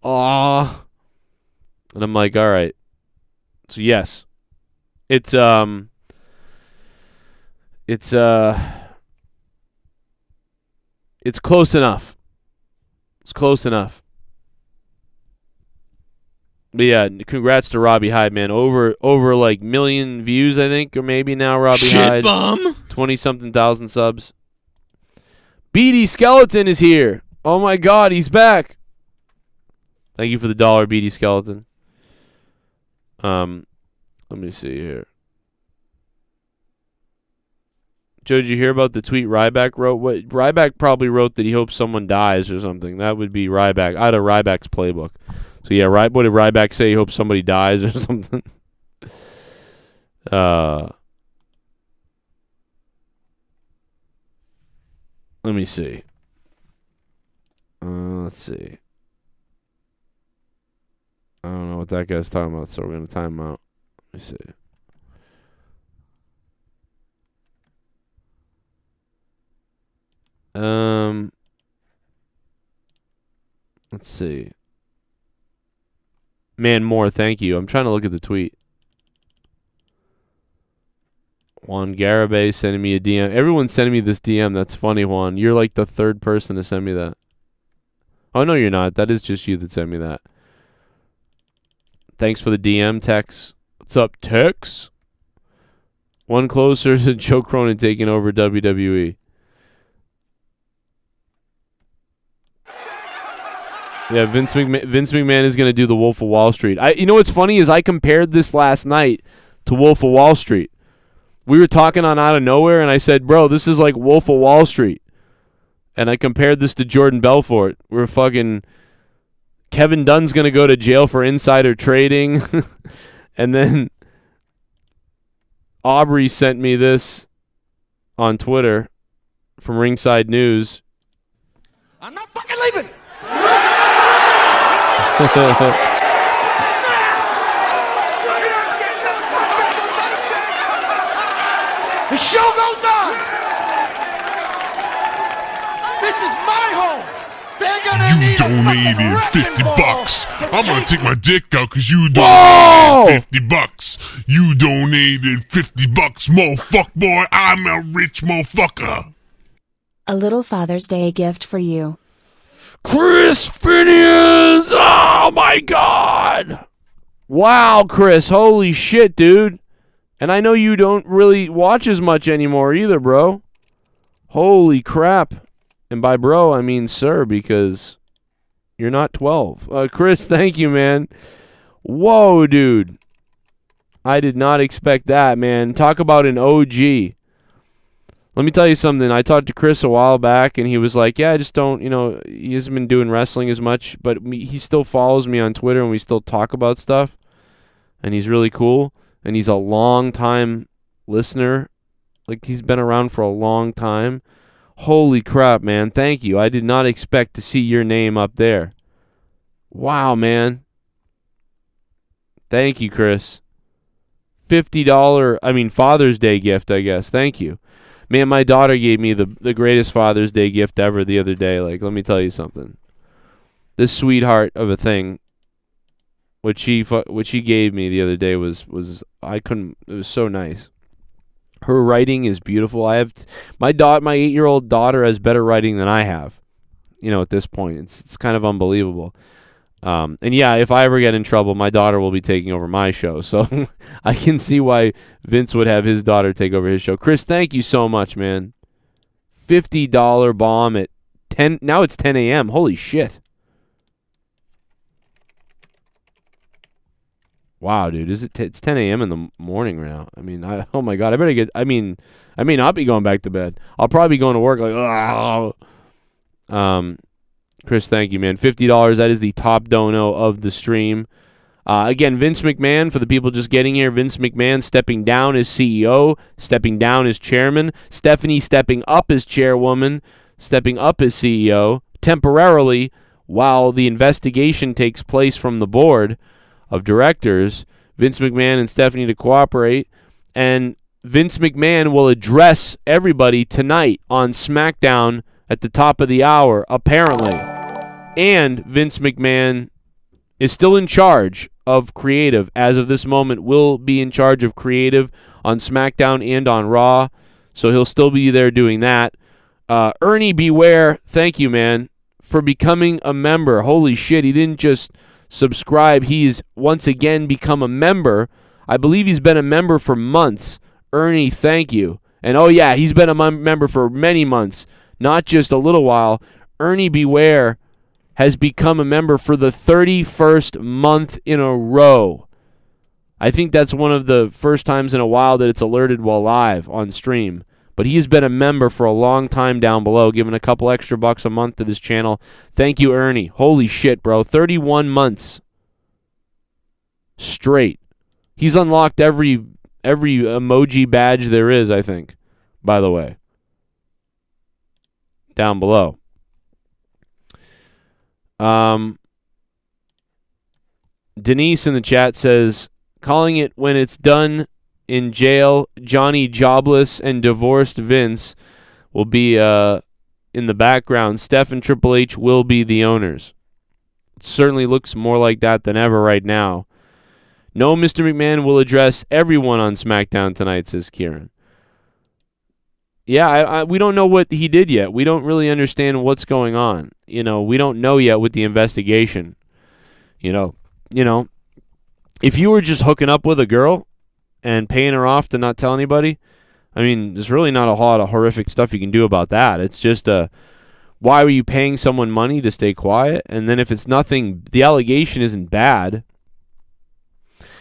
And I'm like, all right. So yes, it's close enough. It's close enough. But yeah, congrats to Robbie Hyde, man. Over like million views, I think, or maybe now Robbie Hyde. Shit bomb. 20-something thousand subs. BD Skeleton is here. Oh my God, he's back. Thank you for the $1, BD Skeleton. Let me see here. Joe, did you hear about the tweet Ryback wrote? What Ryback probably wrote that he hopes someone dies or something. That would be Ryback. Out of Ryback's playbook. So yeah, what did Ryback say? He hopes somebody dies or something. Let me see. Let's see. I don't know what that guy's talking about, so we're gonna time him out. Let me see. Let's see. Man Moore, thank you. I'm trying to look at the tweet. Juan Garibay sending me a DM. Everyone's sending me this DM. That's funny, Juan. You're like the third person to send me that. Oh, no, you're not. That is just you that sent me that. Thanks for the DM, Tex. What's up, Tex? One closer to Joe Cronin taking over WWE. Yeah, Vince McMahon is going to do the Wolf of Wall Street. You know what's funny is I compared this last night to Wolf of Wall Street. We were talking on Out of Nowhere, and I said, bro, this is like Wolf of Wall Street. And I compared this to Jordan Belfort. We're fucking... Kevin Dunn's going to go to jail for insider trading. And then Aubrey sent me this on Twitter from Ringside News. I'm not fucking leaving! The show goes on! This is my home! They're gonna You need a fucking donated wrecking 50 ball bucks. to I'm gonna take my dick out because you Whoa! donated 50 bucks. You donated 50 bucks, motherfucker boy. I'm a rich motherfucker. A little Father's Day gift for you. Chris Phineas! Oh my God! Wow, Chris. Holy shit, dude. And I know you don't really watch as much anymore either, bro. Holy crap. And by bro, I mean sir, because you're not 12. Chris, thank you, man. Whoa, dude. I did not expect that, man. Talk about an OG. Let me tell you something. I talked to Chris a while back, and he was like, yeah, I just don't, he hasn't been doing wrestling as much, but he still follows me on Twitter, and we still talk about stuff, and he's really cool, and he's a long-time listener. Like, he's been around for a long time. Holy crap, man. Thank you. I did not expect to see your name up there. Wow, man. Thank you, Chris. $50, Father's Day gift, I guess. Thank you. Man, my daughter gave me the greatest Father's Day gift ever the other day. Like, let me tell you something. This sweetheart of a thing, what she gave me the other day was it was so nice. Her writing is beautiful. My 8-year-old daughter has better writing than I have. At this point, it's kind of unbelievable. And yeah, if I ever get in trouble, my daughter will be taking over my show. So I can see why Vince would have his daughter take over his show. Chris, thank you so much, man. $50 bomb at 10. Now it's 10 a.m. Holy shit. Wow, dude. It's 10 a.m. in the morning now. Oh my God. I may not be going back to bed. I'll probably be going to work like, Chris, thank you, man. $50, that is the top dono of the stream. Again, Vince McMahon, for the people just getting here, Vince McMahon stepping down as CEO, stepping down as chairman, Stephanie stepping up as chairwoman, stepping up as CEO, temporarily while the investigation takes place from the board of directors, Vince McMahon and Stephanie to cooperate, and Vince McMahon will address everybody tonight on Smackdown at the top of the hour, apparently. And Vince McMahon is still in charge of creative. As of this moment, will be in charge of creative on SmackDown and on Raw. So he'll still be there doing that. Ernie Beware, thank you, man, for becoming a member. Holy shit, he didn't just subscribe. He's once again become a member. I believe he's been a member for months. Ernie, thank you. And oh yeah, he's been a member for many months, not just a little while. Ernie Beware has become a member for the 31st month in a row. I think that's one of the first times in a while that it's alerted while live on stream. But he's been a member for a long time down below, giving a couple extra bucks a month to this channel. Thank you, Ernie. Holy shit, bro. 31 months straight. He's unlocked every emoji badge there is, I think, by the way, down below. Denise in the chat says, calling it when it's done in jail, Johnny Jobless and divorced Vince will be in the background. Steph and Triple H will be the owners. It certainly looks more like that than ever right now. No, Mr. McMahon will address everyone on SmackDown tonight, says Kieran. Yeah, we don't know what he did yet. We don't really understand what's going on. We don't know yet with the investigation. If you were just hooking up with a girl and paying her off to not tell anybody, there's really not a whole lot of horrific stuff you can do about that. It's just why were you paying someone money to stay quiet? And then if it's nothing, the allegation isn't bad,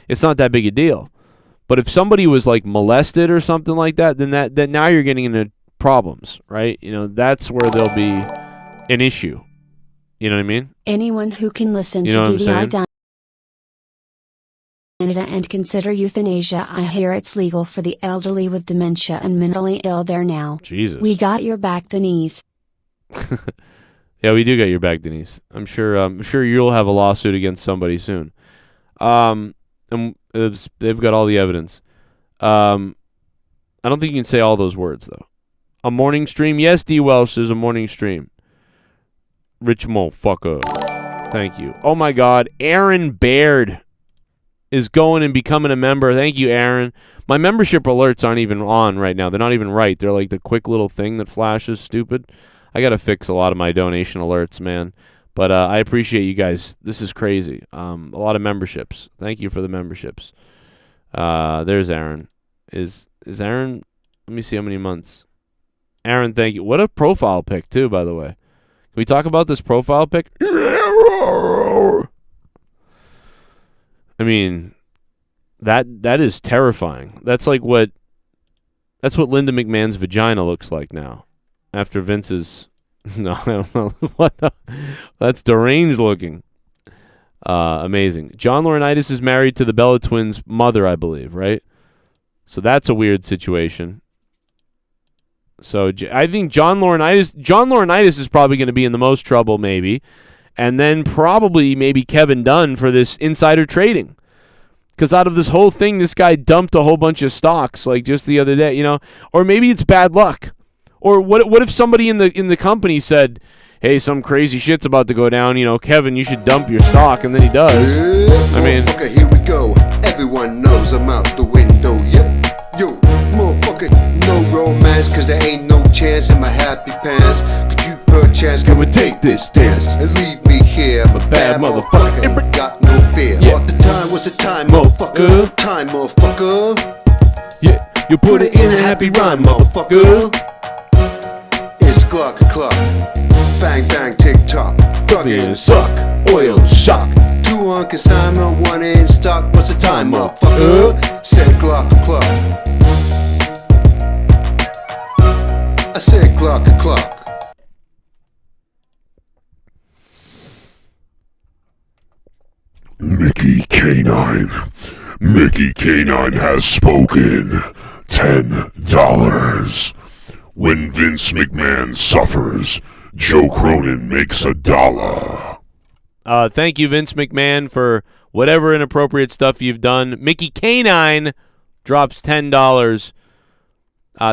it's not that big a deal. But if somebody was like molested or something like that, then now you're getting into problems, right? That's where there'll be an issue. You know what I mean? Anyone who can listen You to know what I'm DDR saying? down Canada and consider euthanasia. I hear it's legal for the elderly with dementia and mentally ill there now. Jesus. We got your back, Denise. Yeah, we do got your back, Denise. I'm sure you'll have a lawsuit against somebody soon. And they've got all the evidence. I don't think you can say all those words, though. A morning stream? Yes, DWELSH is a morning stream. Rich motherfucker. Thank you. Oh, my God. Aaron Baird is going and becoming a member. Thank you, Aaron. My membership alerts aren't even on right now. They're not even right. They're like the quick little thing that flashes. Stupid. I got to fix a lot of my donation alerts, man. But I appreciate you guys. This is crazy. A lot of memberships. Thank you for the memberships. There's Aaron. Is Aaron? Let me see how many months. Aaron, thank you. What a profile pic, too, by the way. Can we talk about this profile pic? I mean, that is terrifying. That's like what Linda McMahon's vagina looks like now. After Vince's no, I don't know. What that's deranged looking. Amazing. John Laurinaitis is married to the Bella twins' mother, I believe, right? So that's a weird situation. So I think John Laurinaitis is probably going to be in the most trouble, maybe. And then probably maybe Kevin Dunn for this insider trading. Because out of this whole thing, this guy dumped a whole bunch of stocks, like just the other day, you know. Or maybe it's bad luck. Or what if somebody in the company said, hey, some crazy shit's about to go down, you know, Kevin, you should dump your stock, and then he does. I mean, okay, here we go. Everyone knows I'm out the window. Yep, yo, motherfucker, no romance, cause there ain't no chance in my happy pants. Could you perchance come and take this dance and leave me here? I'm a bad motherfucker, ain't got no fear. Yeah. What the time was the time, motherfucker? Time, motherfucker. Yeah, you put it in a happy rhyme, motherfucker. It's clock, bang, bang, tick tock. Fucking suck, oil shock. 2 on consignment, 1 in stock. What's the time, motherfucker? Said clock. I said clock. Mickey K9 has spoken. $10. When Vince McMahon suffers, Joe Cronin makes $1. Thank you, Vince McMahon, for whatever inappropriate stuff you've done. Mickey K9 drops $10.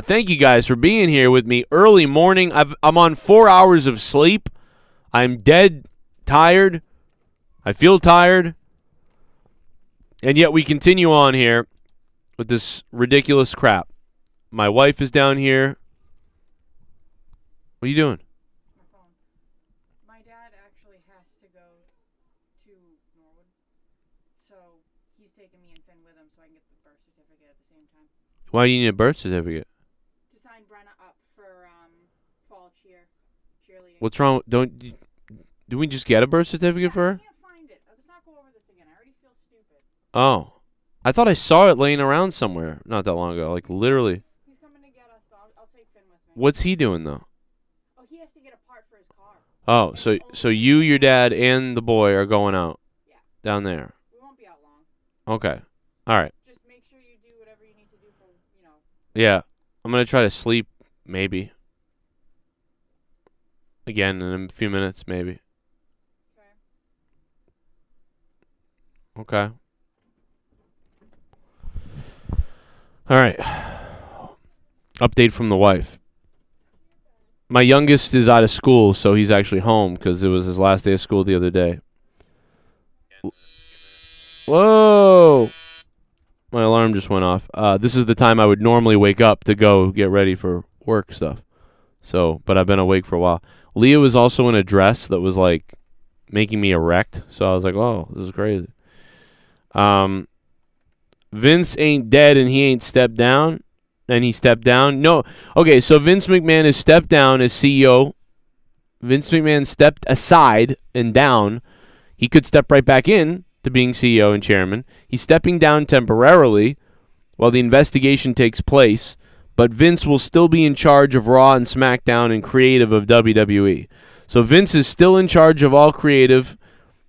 Thank you guys for being here with me early morning. I'm on 4 hours of sleep. I'm dead tired. I feel tired. And yet we continue on here with this ridiculous crap. My wife is down here. What are you doing? My phone. My dad actually has to go to Norwood, so he's taking me and Finn with him so I can get the birth certificate at the same time. Why do you need a birth certificate? To sign Brenna up for fall cheerleading. What's wrong? Do we just get a birth certificate for her? I can't find it. Let's not go over this again. I already feel stupid. Oh. I thought I saw it laying around somewhere not that long ago. Like, literally. He's coming to get us, so I'll take Finn with me. What's he doing, though? Oh, he has to get a part for his car. Oh, so you, your dad, and the boy are going out down there. We won't be out long. Okay. All right. Just make sure you do whatever you need to do for, you know. Yeah. I'm going to try to sleep, maybe. Again, in a few minutes, maybe. Okay. All right. Update from the wife. My youngest is out of school, so he's actually home because it was his last day of school the other day. Whoa! My alarm just went off. This is the time I would normally wake up to go get ready for work stuff. So, but I've been awake for a while. Leah was also in a dress that was like making me erect, so I was like, "Oh, this is crazy." Vince ain't dead and he ain't stepped down. And he stepped down. No. Okay, so Vince McMahon has stepped down as CEO. Vince McMahon stepped aside and down. He could step right back in to being CEO and chairman. He's stepping down temporarily while the investigation takes place. But Vince will still be in charge of Raw and SmackDown and creative of WWE. So Vince is still in charge of all creative,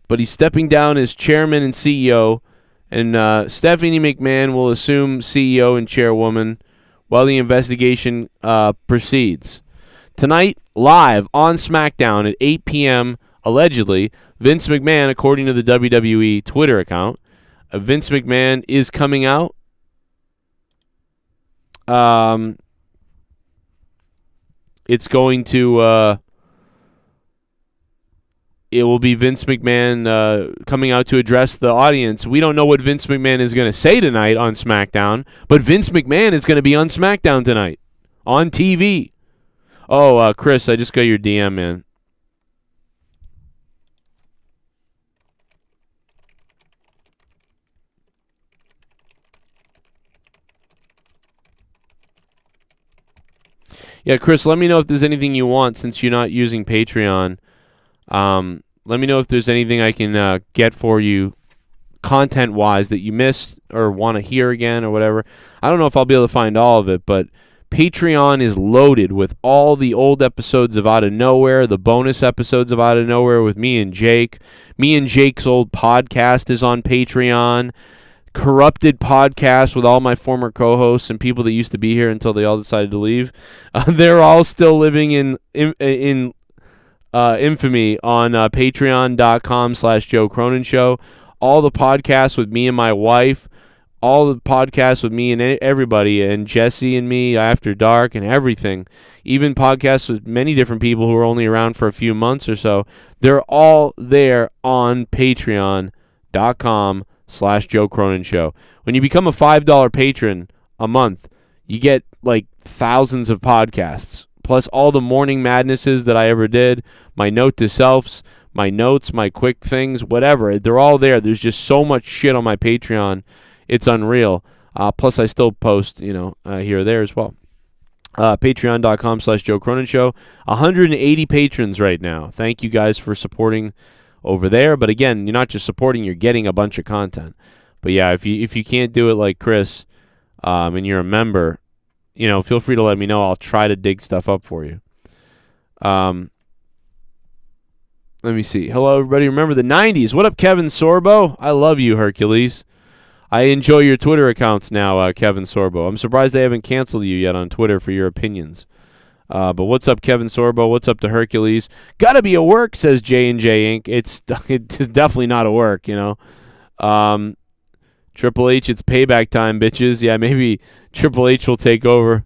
but he's stepping down as chairman and CEO. And Stephanie McMahon will assume CEO and chairwoman while the investigation proceeds. Tonight, live on SmackDown at 8 p.m., allegedly, Vince McMahon, according to the WWE Twitter account, Vince McMahon is coming out. It's going to it will be Vince McMahon coming out to address the audience. We don't know what Vince McMahon is going to say tonight on SmackDown, but Vince McMahon is going to be on SmackDown tonight on TV. Oh, Chris, I just got your DM, man. Yeah, Chris, let me know if there's anything you want since you're not using Patreon. Let me know if there's anything I can get for you content-wise that you missed or want to hear again or whatever. I don't know if I'll be able to find all of it, but Patreon is loaded with all the old episodes of Out of Nowhere, the bonus episodes of Out of Nowhere with me and Jake. Me and Jake's old podcast is on Patreon. Corrupted podcast with all my former co-hosts and people that used to be here until they all decided to leave. They're all still living in infamy on patreon.com/Joe Cronin Show. All the podcasts with me and my wife, all the podcasts with me and everybody, and Jesse and me after dark and everything, even podcasts with many different people who are only around for a few months or so, they're all there on patreon.com/Joe Cronin Show. When you become a $5 patron a month, you get like thousands of podcasts, plus all the morning madnesses that I ever did, my note to selves, my notes, my quick things, whatever. They're all there. There's just so much shit on my Patreon. It's unreal. Plus, I still post, here or there as well. Patreon.com/Joe Cronin Show. 180 patrons right now. Thank you guys for supporting over there. But again, you're not just supporting, you're getting a bunch of content. But yeah, if you can't do it like Chris, and you're a member, feel free to let me know. I'll try to dig stuff up for you. Let me see. Hello, everybody. Remember the 90s. What up, Kevin Sorbo? I love you, Hercules. I enjoy your Twitter accounts now, Kevin Sorbo. I'm surprised they haven't canceled you yet on Twitter for your opinions. But what's up, Kevin Sorbo? What's up to Hercules? Gotta be a work, says J&J Inc. It's definitely not a work, Triple H, it's payback time, bitches. Yeah, maybe Triple H will take over.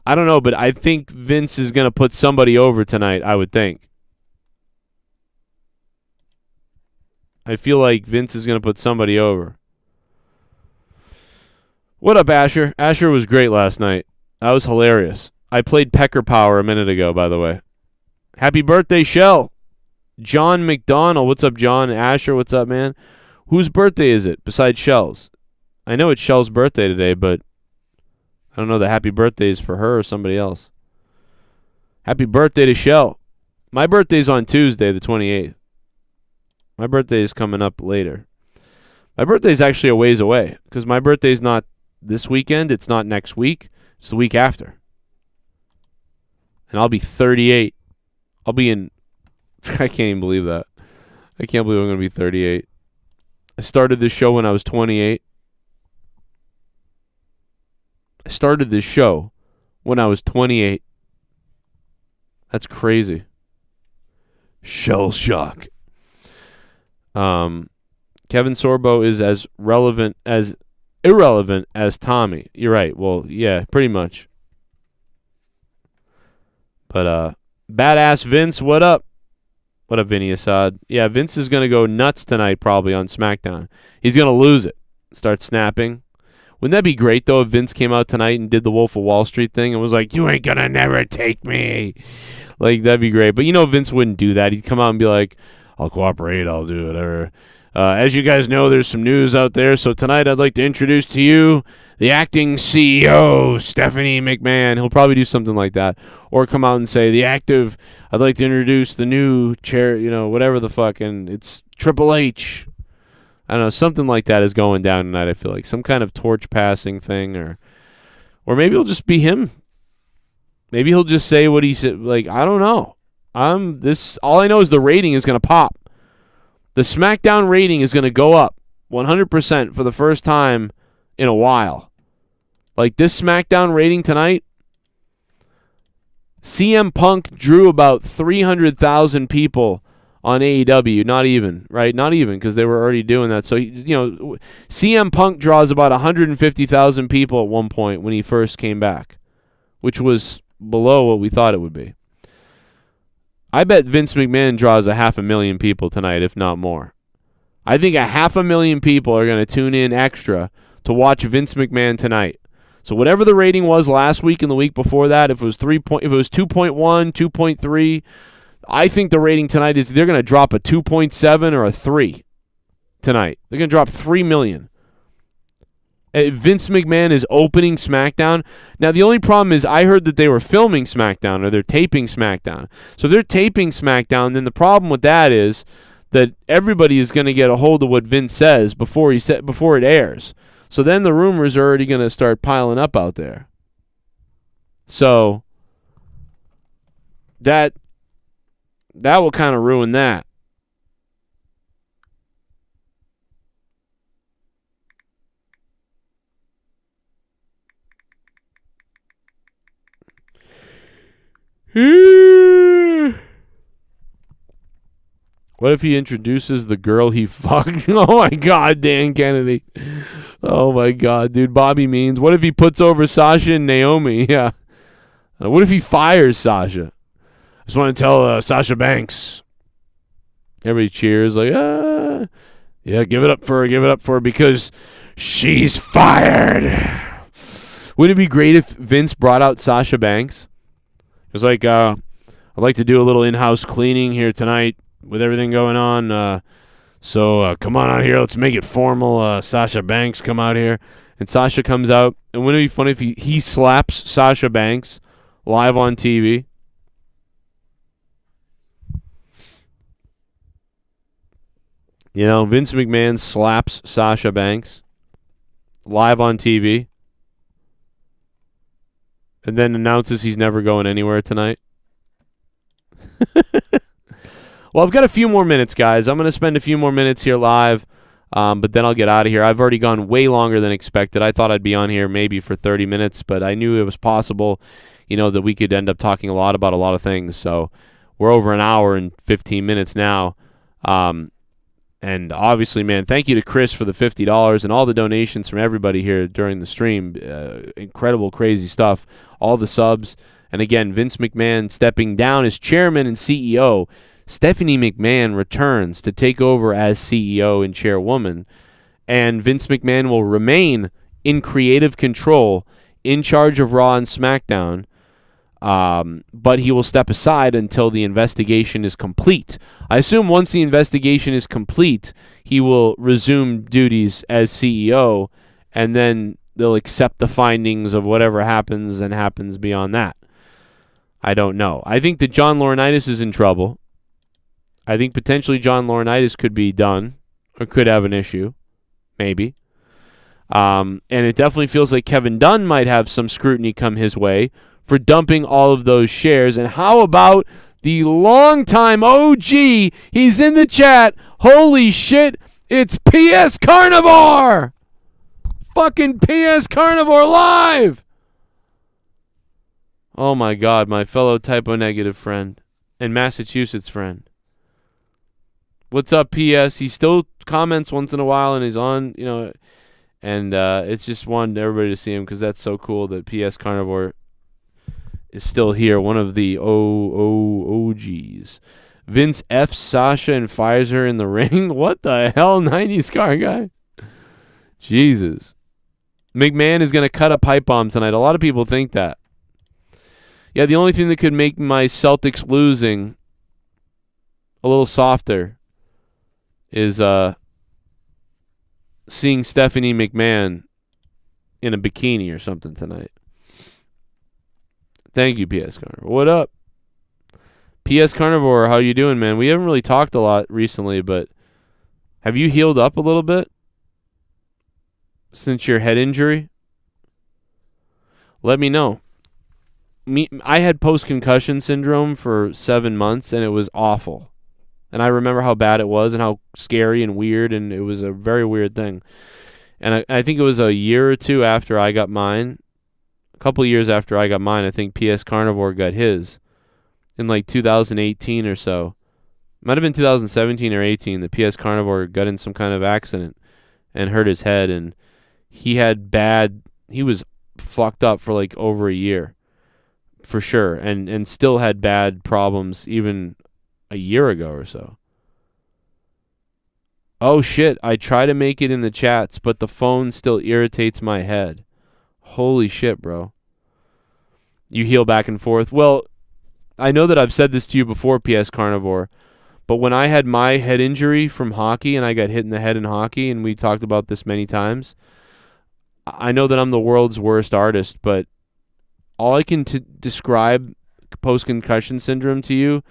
I don't know, but I think Vince is going to put somebody over tonight, I would think. I feel like Vince is going to put somebody over. What up, Asher? Asher was great last night. That was hilarious. I played Pecker Power a minute ago, by the way. Happy birthday, Shell. John McDonald. What's up, John? Asher, what's up, man? Whose birthday is it besides Shell's? I know it's Shell's birthday today, but I don't know the happy birthday is for her or somebody else. Happy birthday to Shell. My birthday's on Tuesday, the 28th. My birthday is coming up later. My birthday's actually a ways away because my birthday's not this weekend. It's not next week. It's the week after. And I'll be 38. I'll be in... I can't even believe that. I can't believe I'm going to be 38. I started this show when I was 28. I started this show when I was 28. That's crazy. Shell shock. Kevin Sorbo is as irrelevant as Tommy. You're right. Well, yeah, pretty much. But badass Vince, what up? What up, Vinny Assad? Yeah, Vince is gonna go nuts tonight, probably on SmackDown. He's gonna lose it. Start snapping. Wouldn't that be great though if Vince came out tonight and did the Wolf of Wall Street thing and was like, "You ain't gonna never take me." Like that'd be great. But Vince wouldn't do that. He'd come out and be like, "I'll cooperate. I'll do whatever." As you guys know, there's some news out there. So tonight I'd like to introduce to you the acting CEO, Stephanie McMahon. He'll probably do something like that. Or come out and say, I'd like to introduce the new chair, whatever the fuck, and it's Triple H. I don't know, something like that is going down tonight, I feel like. Some kind of torch passing thing, or maybe it'll just be him. Maybe he'll just say what he said. Like, I don't know. All I know is the rating is going to pop. The SmackDown rating is going to go up 100% for the first time in a while. Like this SmackDown rating tonight, CM Punk drew about 300,000 people on AEW. Not even, right? Not even, because they were already doing that. So, CM Punk draws about 150,000 people at one point when he first came back, which was below what we thought it would be. I bet Vince McMahon draws 500,000 people tonight, if not more. I think 500,000 people are going to tune in extra to watch Vince McMahon tonight. So whatever the rating was last week and the week before that, if it was 2.1, 2.3, I think the rating tonight is they're going to drop a 2.7 or a 3 tonight. They're going to drop 3 million. Vince McMahon is opening SmackDown. Now, the only problem is I heard that they were filming SmackDown or they're taping SmackDown. So if they're taping SmackDown, then the problem with that is that everybody is going to get a hold of what Vince says before it airs. So then the rumors are already going to start piling up out there. So that will kind of ruin that. What if he introduces the girl he fucked? Oh my God, Dan Kennedy. Oh my God, dude. Bobby Means. What if he puts over Sasha and Naomi? Yeah. What if he fires Sasha? I just want to tell Sasha Banks. Everybody cheers like, yeah, give it up for her because she's fired. Wouldn't it be great if Vince brought out Sasha Banks? It was like, I'd like to do a little in-house cleaning here tonight with everything going on. So come on out here. Let's make it formal. Sasha Banks, come out here. And Sasha comes out. And wouldn't it be funny if he slaps Sasha Banks live on TV? You know, Vince McMahon slaps Sasha Banks live on TV. And then announces he's never going anywhere tonight. Well, I've got a few more minutes, guys. I'm going to spend a few more minutes here live, but then I'll get out of here. I've already gone way longer than expected. I thought I'd be on here maybe for 30 minutes, but I knew it was possible, that we could end up talking a lot about a lot of things. So we're over an hour and 15 minutes now. And obviously, man, thank you to Chris for the $50 and all the donations from everybody here during the stream. Incredible, crazy stuff. All the subs. And again, Vince McMahon stepping down as chairman and CEO. Stephanie McMahon returns to take over as CEO and chairwoman. And Vince McMahon will remain in creative control, in charge of Raw and SmackDown. But he will step aside until the investigation is complete. I assume once the investigation is complete, he will resume duties as CEO, and then they'll accept the findings of whatever happens and happens beyond that. I don't know. I think that John Laurinaitis is in trouble. I think potentially John Laurinaitis could be done or could have an issue, maybe. And it definitely feels like Kevin Dunn might have some scrutiny come his way for dumping all of those shares. And how about the longtime OG? He's in the chat. Holy shit, it's PS Carnivore! Fucking PS Carnivore live! Oh my God, my fellow typo negative friend and Massachusetts friend. What's up, PS? He still comments once in a while and he's on, and it's just wanted everybody to see him because that's so cool that PS Carnivore is still here, one of the OGs. Vince F. Sasha and fires her in the ring? What the hell, 90s car guy? Jesus. McMahon is going to cut a pipe bomb tonight. A lot of people think that. Yeah, the only thing that could make my Celtics losing a little softer is seeing Stephanie McMahon in a bikini or something tonight. Thank you, PS Carnivore. What up? PS Carnivore, how you doing, man? We haven't really talked a lot recently, but have you healed up a little bit since your head injury? Let me know. I had post-concussion syndrome for 7 months, and it was awful. And I remember how bad it was and how scary and weird, and it was a very weird thing. And I think it was a year or two after I got mine. A couple of years after I got mine, I think PS Carnivore got his in like 2018 or so. Might have been 2017 or 18 that PS Carnivore got in some kind of accident and hurt his head, and he was fucked up for like over a year. for sure, and still had bad problems even a year ago or so. Oh shit, I try to make it in the chats, but the phone still irritates my head. Holy shit, bro. You heal back and forth. Well, I know that I've said this to you before, PS Carnivore, but when I had my head injury from hockey and I got hit in the head in hockey, and we talked about this many times, I know that I'm the world's worst artist, but all I can describe post-concussion syndrome to you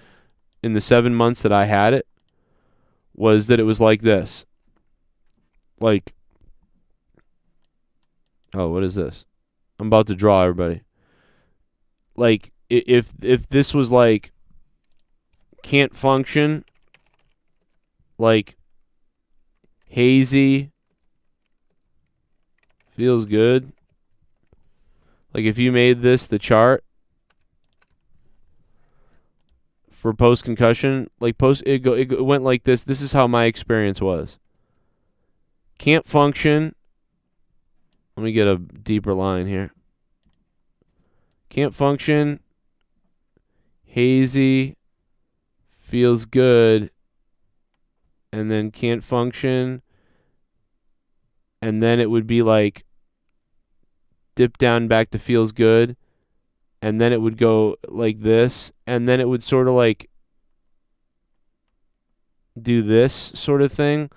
in the 7 months that I had it was that it was like this. Like, oh, what is this? I'm about to draw, everybody. Like, if this was like can't function, like hazy, feels good. Like if you made this the chart for post-concussion, like it went like this. This is how my experience was. Can't function. Let me get a deeper line here. Can't function. Hazy. Feels good. And then can't function. And then it would be like dip down back to feels good. And then it would go like this. And then it would sort of like do this sort of thing.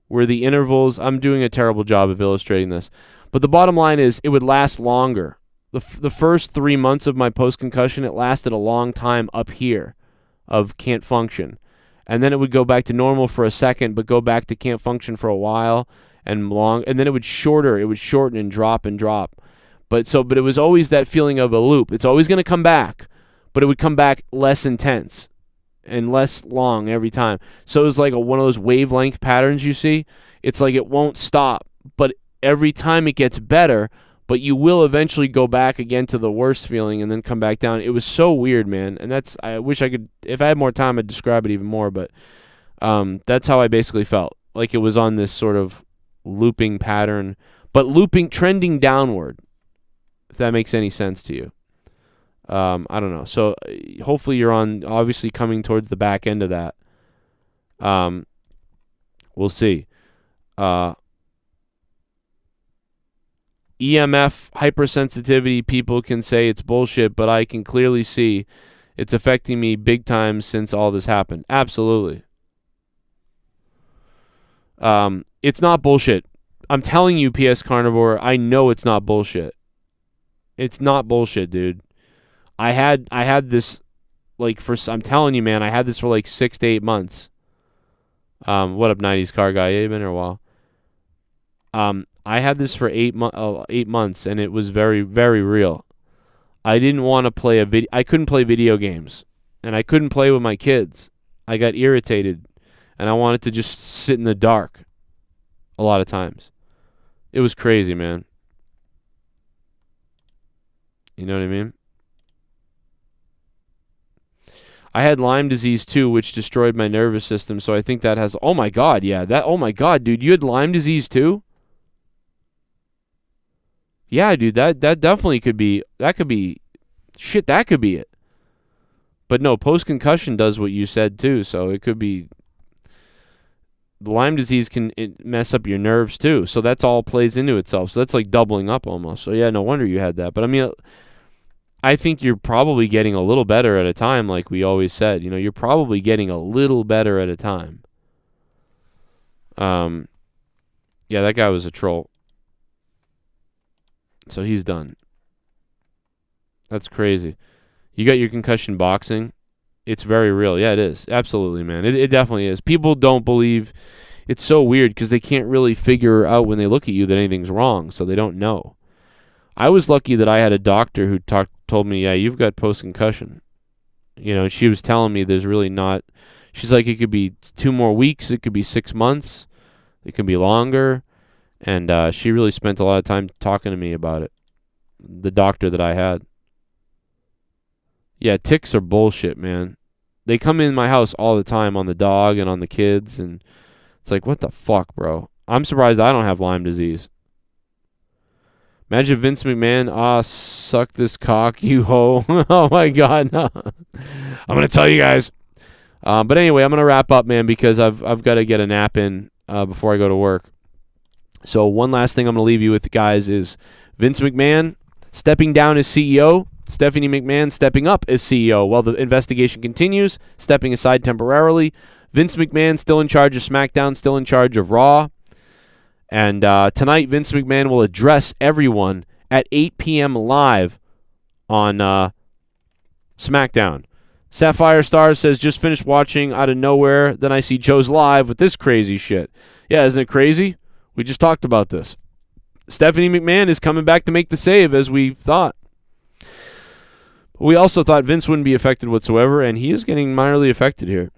Where the intervals, I'm doing a terrible job of illustrating this. But the bottom line is it would last longer. The first 3 months of my post-concussion, it lasted a long time up here of can't function. And then it would go back to normal for a second, but go back to can't function for a while and then it would shorten and drop and drop. But it was always that feeling of a loop. It's always going to come back, but it would come back less intense and less long every time. So it was like one of those wavelength patterns you see. It's like it won't stop, but every time it gets better, but you will eventually go back again to the worst feeling and then come back down. It was so weird, man. And I wish I could, if I had more time, I'd describe it even more, but that's how I basically felt. Like it was on this sort of looping pattern, but trending downward, if that makes any sense to you. I don't know. So hopefully you're obviously coming towards the back end of that. We'll see. EMF hypersensitivity, people can say it's bullshit, but I can clearly see it's affecting me big time since all this happened. Absolutely. It's not bullshit. I'm telling you, PS Carnivore, I know it's not bullshit. It's not bullshit, dude. I had this I'm telling you, man, I had this for like 6 to 8 months. What up, 90s car guy? Yeah, you been here a while. I had this for 8 months, and it was very, very real. I didn't want to play I couldn't play video games, and I couldn't play with my kids. I got irritated, and I wanted to just sit in the dark a lot of times. It was crazy, man. You know what I mean? I had Lyme disease too, which destroyed my nervous system, so I think that has... Oh my God, yeah. Oh my God, dude, you had Lyme disease too? Yeah, dude, that definitely could be... That could be... Shit, that could be it. But no, post-concussion does what you said too, so it could be... The Lyme disease can mess up your nerves too, so that's all plays into itself. So that's like doubling up almost. So yeah, no wonder you had that. But I mean... I think you're probably getting a little better at a time, like we always said. You know, you're probably getting a little better at a time. Yeah, that guy was a troll. So he's done. That's crazy. You got your concussion boxing. It's very real. Yeah, it is. Absolutely, man. It definitely is. People don't believe. It's so weird because they can't really figure out when they look at you that anything's wrong, so they don't know. I was lucky that I had a doctor who told me, yeah, you've got post-concussion. You know, she was telling me there's really not... She's like, it could be 2 more weeks, it could be 6 months, it could be longer. And she really spent a lot of time talking to me about it. The doctor that I had. Yeah, ticks are bullshit, man. They come in my house all the time on the dog and on the kids, and it's like, what the fuck, bro? I'm surprised I don't have Lyme disease. Imagine Vince McMahon, suck this cock, you hoe. Oh, my God. No. I'm going to tell you guys. But anyway, I'm going to wrap up, man, because I've got to get a nap in before I go to work. So one last thing I'm going to leave you with, guys, is Vince McMahon stepping down as CEO, Stephanie McMahon stepping up as CEO while the investigation continues, stepping aside temporarily. Vince McMahon still in charge of SmackDown, still in charge of Raw. And tonight, Vince McMahon will address everyone at 8 p.m. live on SmackDown. Sapphire Stars says, just finished watching out of nowhere. Then I see Joe's live with this crazy shit. Yeah, isn't it crazy? We just talked about this. Stephanie McMahon is coming back to make the save, as we thought. We also thought Vince wouldn't be affected whatsoever, and he is getting minorly affected here.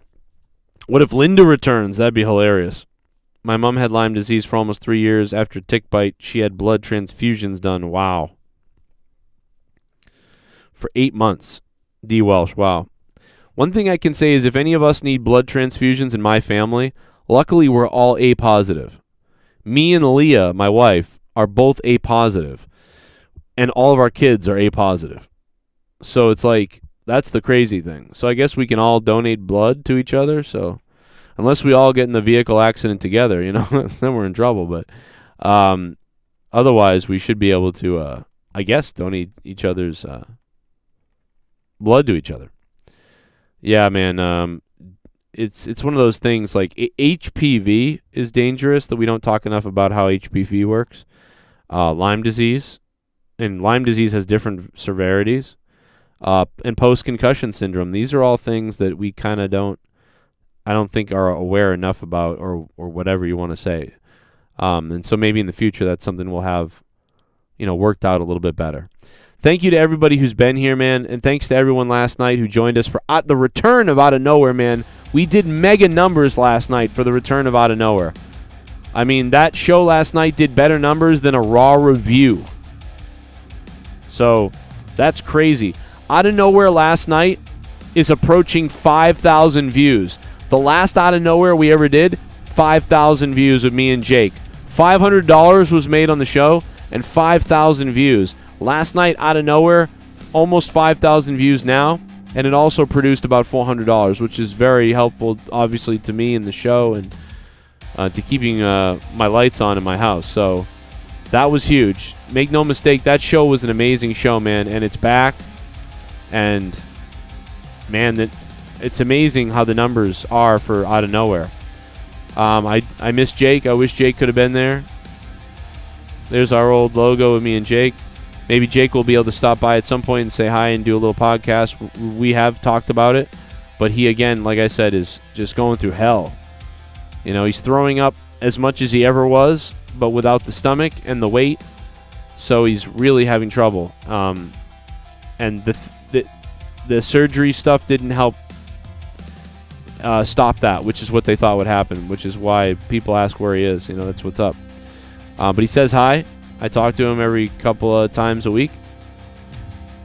What if Linda returns? That'd be hilarious. My mom had Lyme disease for almost 3 years. After tick bite, she had blood transfusions done. Wow. For 8 months. DWELSH, wow. One thing I can say is if any of us need blood transfusions in my family, luckily we're all A positive. Me and Leah, my wife, are both A positive, and all of our kids are A positive. So it's like, that's the crazy thing. So I guess we can all donate blood to each other. So unless we all get in the vehicle accident together, then we're in trouble. But otherwise, we should be able to, I guess, donate each other's blood to each other. Yeah, man. It's one of those things like HPV is dangerous, that we don't talk enough about how HPV works. Lyme disease, and Lyme disease has different severities. And post-concussion syndrome. These are all things that we kind of I don't think are aware enough about, or whatever you want to say. And so maybe in the future that's something we'll have, worked out a little bit better. Thank you to everybody who's been here, man, and thanks to everyone last night who joined us for the return of Out of Nowhere, man. We did mega numbers last night for the return of Out of Nowhere. I mean, that show last night did better numbers than a Raw review. So that's crazy. Out of Nowhere last night is approaching 5,000 views. The last Out of Nowhere we ever did, 5,000 views with me and Jake. $500 was made on the show and 5,000 views. Last night, Out of Nowhere, almost 5,000 views now, and it also produced about $400, which is very helpful, obviously, to me and the show and to keeping my lights on in my house. So that was huge. Make no mistake, that show was an amazing show, man, and it's back. And, man, it's amazing how the numbers are for Out of Nowhere. I miss Jake. I wish Jake could have been there. There's our old logo of me and Jake. Maybe Jake will be able to stop by at some point and say hi and do a little podcast. We have talked about it. But he, again, like I said, is just going through hell. He's throwing up as much as he ever was, but without the stomach and the weight. So he's really having trouble. And the surgery stuff didn't help stop that, which is what they thought would happen, which is why people ask where he is. That's what's up. But he says hi. I talk to him every couple of times a week.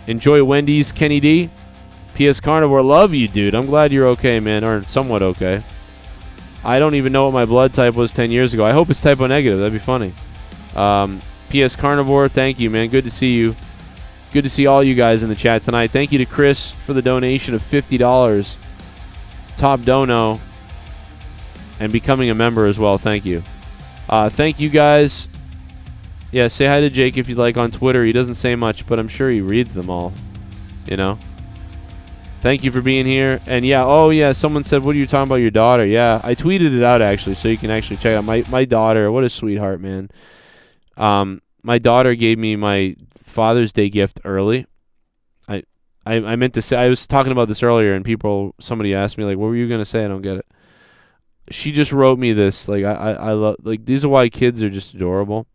Enjoy Wendy's, Kenny D. P.S. Carnivore, love you, dude. I'm glad you're okay, man, or somewhat okay. I don't even know what my blood type was 10 years ago. I hope it's typo negative. That'd be funny. P.S. Carnivore, thank you, man. Good to see you. Good to see all you guys in the chat tonight. Thank you to Chris for the donation of $50. Top dono. And becoming a member as well. Thank you. Thank you, guys. Yeah, say hi to Jake if you'd like on Twitter. He doesn't say much, but I'm sure he reads them all. Thank you for being here. And yeah, someone said, what are you talking about your daughter? Yeah, I tweeted it out, actually, so you can actually check out my daughter. What a sweetheart, man. My daughter gave me my Father's Day gift early. I meant to say, I was talking about this earlier, and somebody asked me, like, what were you going to say? I don't get it. She just wrote me this. Like, I love, like, these are why kids are just adorable.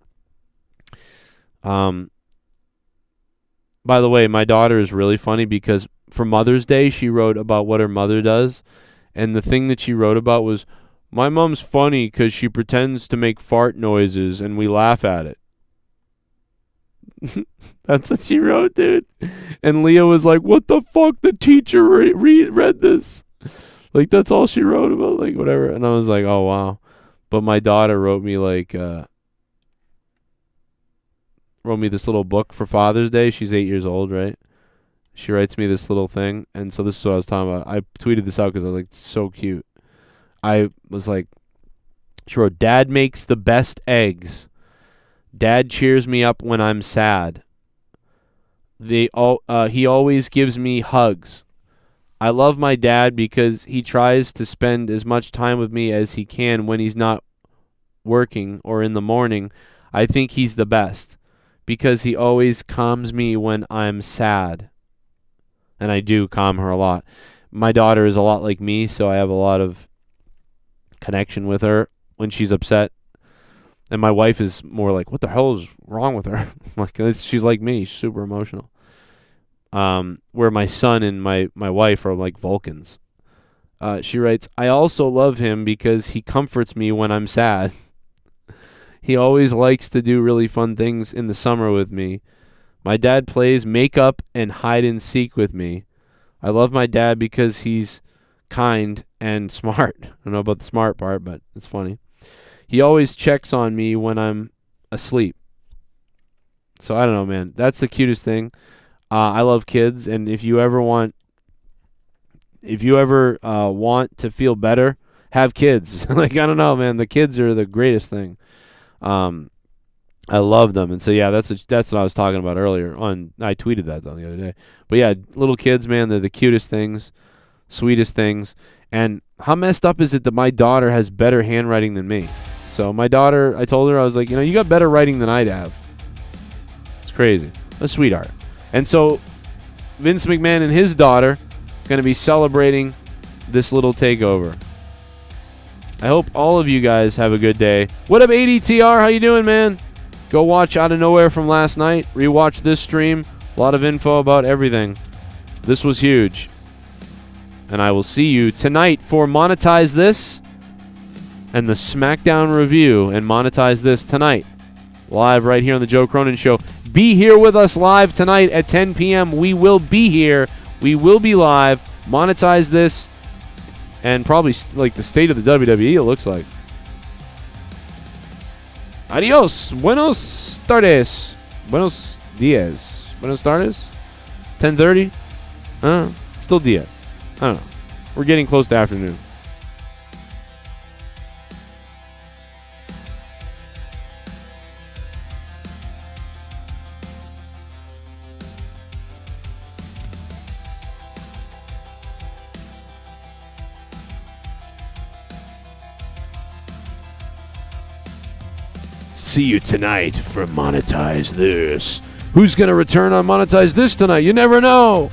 By the way, my daughter is really funny because for Mother's Day, she wrote about what her mother does. And the thing that she wrote about was, my mom's funny because she pretends to make fart noises and we laugh at it. That's what she wrote, dude. And Leah was like, what the fuck? The teacher read this. Like, that's all she wrote about, like, whatever. And I was like, oh, wow. But my daughter wrote me, like, wrote me this little book for Father's Day. She's 8 years old, right? She writes me this little thing, and so this is what I was talking about. I tweeted this out because I was like, so cute. I was like, she wrote, Dad makes the best eggs. Dad cheers me up when I'm sad. He always gives me hugs. I love my dad because he tries to spend as much time with me as he can when he's not working or in the morning. I think he's the best because he always calms me when I'm sad. And I do calm her a lot. My daughter is a lot like me, so I have a lot of connection with her when she's upset. And my wife is more like, what the hell is wrong with her? Like, she's like me. She's super emotional. Where my son and my wife are like Vulcans. She writes, I also love him because he comforts me when I'm sad. He always likes to do really fun things in the summer with me. My dad plays makeup and hide and seek with me. I love my dad because he's kind and smart. I don't know about the smart part, but it's funny. He always checks on me when I'm asleep. So I don't know, man. That's the cutest thing. I love kids, and if you ever want to feel better, have kids. Like, I don't know, man. The kids are the greatest thing. I love them, and so yeah, that's what I was talking about earlier. I tweeted that though the other day. But yeah, little kids, man, they're the cutest things, sweetest things. And how messed up is it that my daughter has better handwriting than me? So my daughter, I told her, I was like, you got better writing than I'd have. It's crazy. A sweetheart. And so Vince McMahon and his daughter going to be celebrating this little takeover. I hope all of you guys have a good day. What up, ADTR? How you doing, man? Go watch Out of Nowhere from last night. Rewatch this stream. A lot of info about everything. This was huge. And I will see you tonight for Monetize This and the Smackdown review and Monetize This tonight. Live right here on the Joe Cronin Show. Be here with us live tonight at 10 p.m. We will be here. We will be live. Monetize This and probably like the state of the WWE, it looks like. Adios. Buenos tardes. Buenos dias. Buenos tardes. 10:30. Still dia. I don't know. We're getting close to afternoon. See you tonight for Monetize This. Who's going to return on Monetize This tonight? You never know.